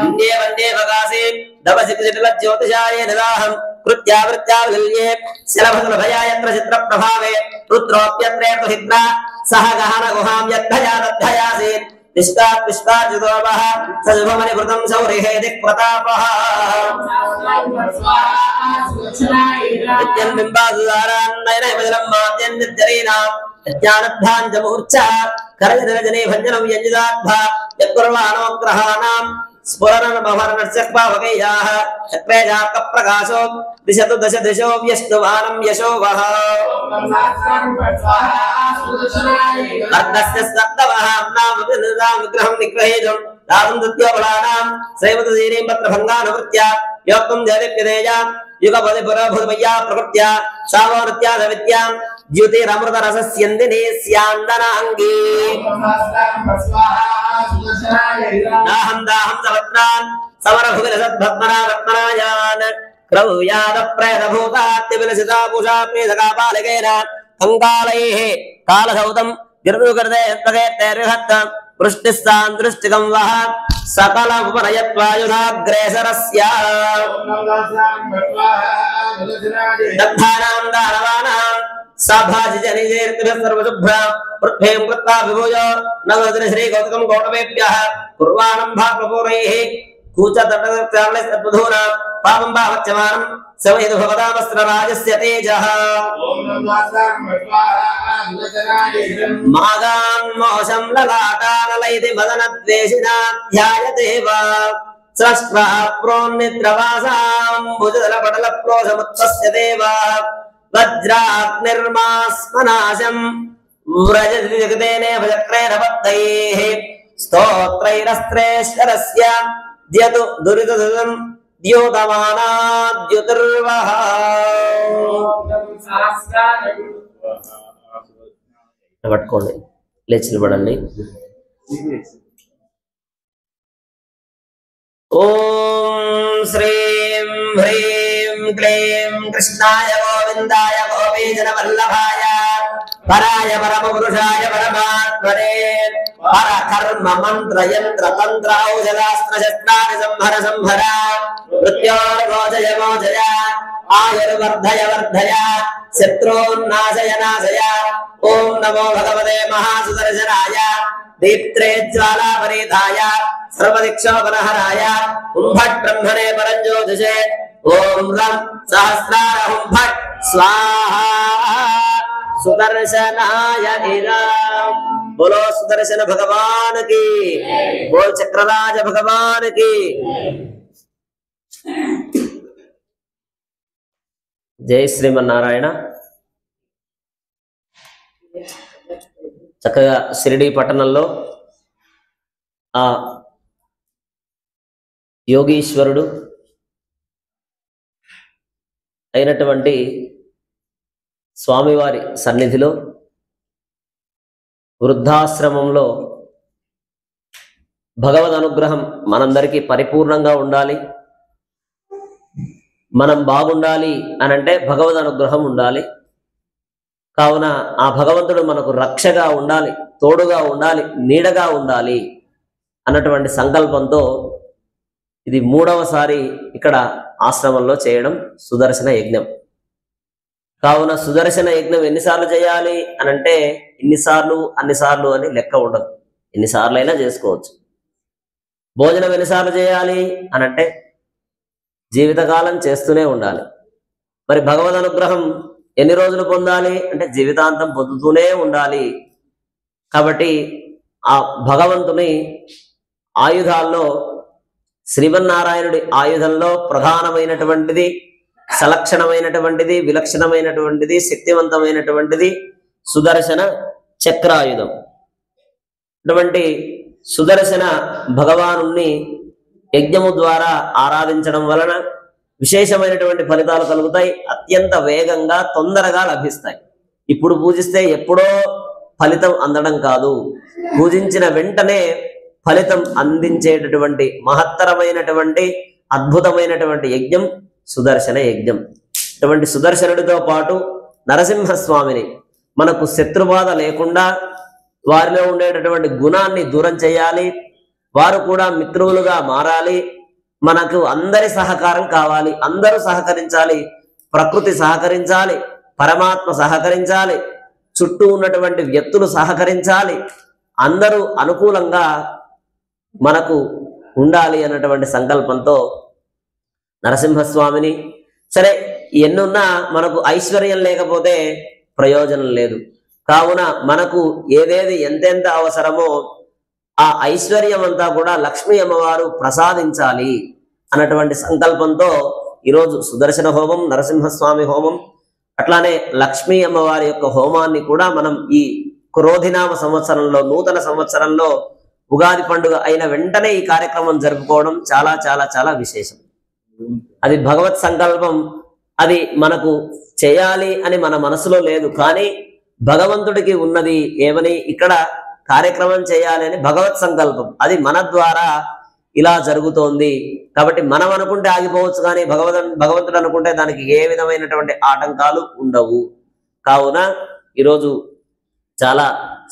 इन्दे वन्दे वगासे दवसिकजटिल ज्योतिषाय निदाहं कृत्यावृत्यावल्ये शलभसुलभयायत्र चित्रप्रभावे रुद्रोऽप्यत्रे प्रहित्रा सह गहन गुहां यद्धया दद्धयासीत् निष्कात् विश्वार्जितोपः सशुभमणिभृतं सौरिहे दिक्प्रतापः नित्यं बिम्बासुधारान् नयनैमजलं माद्यं निर्जरीणाम् यज्ञानद्धाञ्जमूर्च्छा करजनरजने भञ्जनं यञ्जिदाद्भा यत्कुर्वाणोग्रहाणां स्फुरनमभरणश्चक्वावकैयाः चक्रेजाकप्रकाशो दिशतु दश दिशो व्यष्टुवानं यशो वः अर्धस्य सप्तवः नामविदधां विग्रहं निग्रहेजं दातुं दत्योबलानां श्रेवतदीनीं पत्रभङ्गानुवृत्या योक्तं जयविप्यदेया युगपदिपुरभूतमय्या प्रकृत्या सावोनत्यादविद्यां द्युतिरमृतरसस्यन्दिनी स्यान्दनाङ्गी दाहं दाहं सवत्रान् समरभुविलसद्भद्मनारत्मनायान् क्रौयादप्रेतभूतात्तिविलसिता पूषा पेदकापालिकेन కంకాలైః కాలసౌతం గిర్రుకృతే వృష్టిస్తాన్ దృష్టికం వహ సకల ఉపనయత్వాయుధాగ్రేసరస్య దగ్ధానాం దానవానాం సభాజిజనిజేర్తిభ్యః సర్వశుభ్రాం పృథ్వీం కృత్వా విభూయ నవరత్న శ్రీ గౌతమం గౌతమేభ్యః కుర్వాణం భాగపూరైః కూచతటతర్లైస్తద్బుధూనాం పాపం భావచ్చమానం సమయదు భవదామస్త్రరాజస్య తేజః మాగాన్ మోషం లలాటానలైతి మదనద్వేషినాధ్యాయతే వా స్రష్ట్రా ప్రోన్నిద్రవాసాం భుజదలపటల ప్రోషముత్తస్య దేవా వజ్రాగ్నిర్మాస్మనాశం వ్రజతి జగదేనే భజక్రేణ బద్ధైః స్తోత్రైరస్త్రేశ్వరస్య ద్యతు దురితదం ద్యోతమానాద్యుతిర్వహ. పట్టుకోండి, లేచి నిలబడండి. ఓం శ్రీం హ్రీం క్లీం కృష్ణాయ గోవిందాయ గోపీజన వల్లభాయ పరాయ పరమపురుషాయ పరమాత్మనే పరకర్మ మంత్ర యంత్ర తంత్ర ఔషధాస్త్ర శస్త్రాది సంహర సంహర మృత్యోర్మోచయ మోచయ ఆయుర్వర్ధయ వర్ధయ శత్రూన్నాశయ నాశయ. ఓం నమో భగవతే మహాసుదర్శనాయ దీప్త్రే జ్వాలాపరీతాయ సర్వదిక్షోపనహరాయ హుంభట్ బ్రహ్మణే పరంజ్యోతిషే. ఓం రం సహస్రార హుంభట్ స్వాహా సుదర్శనాయ ఇరాం. बोलो सुदर्शन भगवान की, बोल चक्रराज भगवान की. जय శ్రీమన్నారాయణ. చక్కగా షిరిడి పట్టణంలో ఆ యోగీశ్వరుడు అయినటువంటి స్వామివారి సన్నిధిలో వృద్ధాశ్రమంలో భగవద్ అనుగ్రహం మనందరికీ పరిపూర్ణంగా ఉండాలి, మనం బాగుండాలి అనంటే భగవద్ అనుగ్రహం ఉండాలి. కావున ఆ భగవంతుడు మనకు రక్షగా ఉండాలి, తోడుగా ఉండాలి, నీడగా ఉండాలి అన్నటువంటి సంకల్పంతో ఇది 3వసారి ఇక్కడ ఆశ్రమంలో చేయడం సుదర్శన యజ్ఞం. కావున సుదర్శన యజ్ఞం ఎన్నిసార్లు చేయాలి అనంటే ఇన్నిసార్లు అన్నిసార్లు అని లెక్క ఉండదు, ఎన్నిసార్లు అయినా చేసుకోవచ్చు. భోజనం ఎన్నిసార్లు చేయాలి అనంటే జీవితకాలం చేస్తూనే ఉండాలి. మరి భగవద్ అనుగ్రహం ఎన్ని రోజులు పొందాలి అంటే జీవితాంతం పొందుతూనే ఉండాలి. కాబట్టి ఆ భగవంతుని ఆయుధాల్లో శ్రీమన్నారాయణుడి ఆయుధంలో ప్రధానమైనటువంటిది, సలక్షణమైనటువంటిది, విలక్షణమైనటువంటిది, శక్తివంతమైనటువంటిది సుదర్శన చక్రాయుధం. అటువంటి సుదర్శన భగవానుణ్ణి యజ్ఞము ద్వారా ఆరాధించడం వలన విశేషమైనటువంటి ఫలితాలు కలుగుతాయి. అత్యంత వేగంగా తొందరగా లభిస్తాయి. ఇప్పుడు పూజిస్తే ఎప్పుడో ఫలితం అందడం కాదు, పూజించిన వెంటనే ఫలితం అందించేటటువంటి మహత్తరమైనటువంటి అద్భుతమైనటువంటి యజ్ఞం సుదర్శన యజ్ఞం. ఇటువంటి సుదర్శనుడితో పాటు నరసింహస్వామిని మనకు శత్రుబాధ లేకుండా వారిలో ఉండేటటువంటి గుణాన్ని దూరం చేయాలి, వారు కూడా మిత్రులుగా మారాలి. మనకు అందరి సహకారం కావాలి, అందరూ సహకరించాలి, ప్రకృతి సహకరించాలి, పరమాత్మ సహకరించాలి, చుట్టూ ఉన్నటువంటి వ్యక్తులు సహకరించాలి, అందరూ అనుకూలంగా మనకు ఉండాలి అన్నటువంటి సంకల్పంతో నరసింహస్వామిని, సరే ఎన్నున్నా మనకు ఐశ్వర్యం లేకపోతే ప్రయోజనం లేదు. కావున మనకు ఏదేది ఎంతెంత అవసరమో ఆ ఐశ్వర్యం అంతా కూడా లక్ష్మీ అమ్మవారు ప్రసాదించాలి అన్నటువంటి సంకల్పంతో ఈరోజు సుదర్శన హోమం, నరసింహస్వామి హోమం, అట్లానే లక్ష్మీ అమ్మవారి యొక్క హోమాన్ని కూడా మనం ఈ క్రోధినామ సంవత్సరంలో, నూతన సంవత్సరంలో ఉగాది పండుగ అయిన వెంటనే ఈ కార్యక్రమం జరుపుకోవడం చాలా చాలా చాలా విశేషం. అది భగవత్ సంకల్పం, అది మనకు చేయాలి అని మన మనసులో లేదు, కానీ భగవంతుడికి ఉన్నది ఏమని ఇక్కడ కార్యక్రమం చేయాలి అని భగవత్ సంకల్పం, అది మన ద్వారా ఇలా జరుగుతోంది. కాబట్టి మనం అనుకుంటే ఆగిపోవచ్చు, కానీ భగవంతుడు అనుకుంటే దానికి ఏ విధమైనటువంటి ఆటంకాలు ఉండవు. కావున ఈరోజు చాలా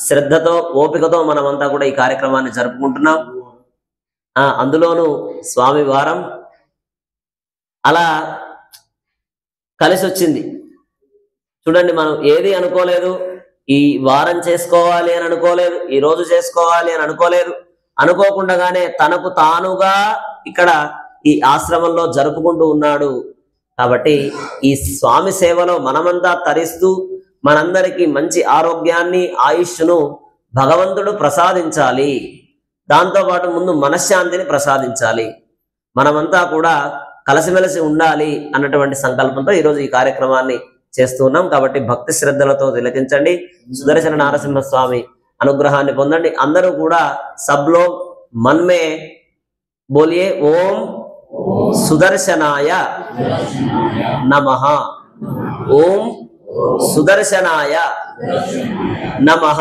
శ్రద్ధతో ఓపికతో మనమంతా కూడా ఈ కార్యక్రమాన్ని జరుపుకుంటున్నాం. అందులోనూ స్వామి వారం అలా కలిసి వచ్చింది. చూడండి, మనం ఏది అనుకోలేదు, ఈ వారం చేసుకోవాలి అని అనుకోలేదు, ఈ రోజు చేసుకోవాలి అని అనుకోలేదు. అనుకోకుండానే తనకు తానుగా ఇక్కడ ఈ ఆశ్రమంలో జరుపుకుంటూ ఉన్నాడు. కాబట్టి ఈ స్వామి సేవలో మనమంతా తరిస్తూ మనందరికీ మంచి ఆరోగ్యాన్ని, ఆయుష్ను భగవంతుడు ప్రసాదించాలి. దాంతోపాటు ముందు మనశ్శాంతిని ప్రసాదించాలి. మనమంతా కూడా కలిసిమెలిసి ఉండాలి అన్నటువంటి సంకల్పంతో ఈరోజు ఈ కార్యక్రమాన్ని చేస్తూ ఉన్నాం. కాబట్టి భక్తి శ్రద్ధలతో తిలకించండి. సుదర్శన నారసింహస్వామి అనుగ్రహాన్ని పొందండి. అందరూ కూడా సబ్లో మన్మే బోలియే ఓం సుదర్శనాయ నమః, ఓం सुदर्शनाय नमः,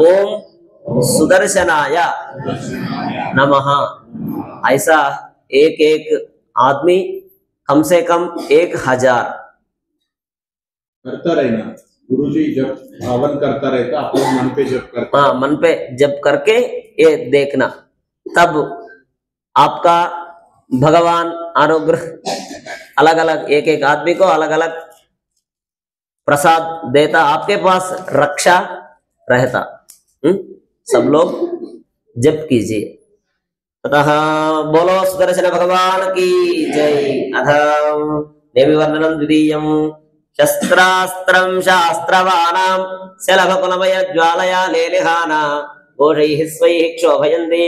ओम सुदर्शनाय नमः। ऐसा एक एक आदमी कम से कम 1000 करता रहना। गुरुजी जब हवन करता रहता आप लोग मन पे जप करते, हाँ, मन पे जप करके ये देखना, तब आपका भगवान अनुग्रह अलग अलग एक एक आदमी को अलग अलग प्रसाद देता, आपके पास रक्षा रहता। सब लोग जप कीजिए। अतः बोलो सुदर्शन भगवान की जय। अथ देवी वर्णनम द्वितीयं शस्त्रास्त्रं शास्त्रवानां शलभकुलमय ज्वालया लेलिहाना घोषैः स्वैः क्षोभयन्ति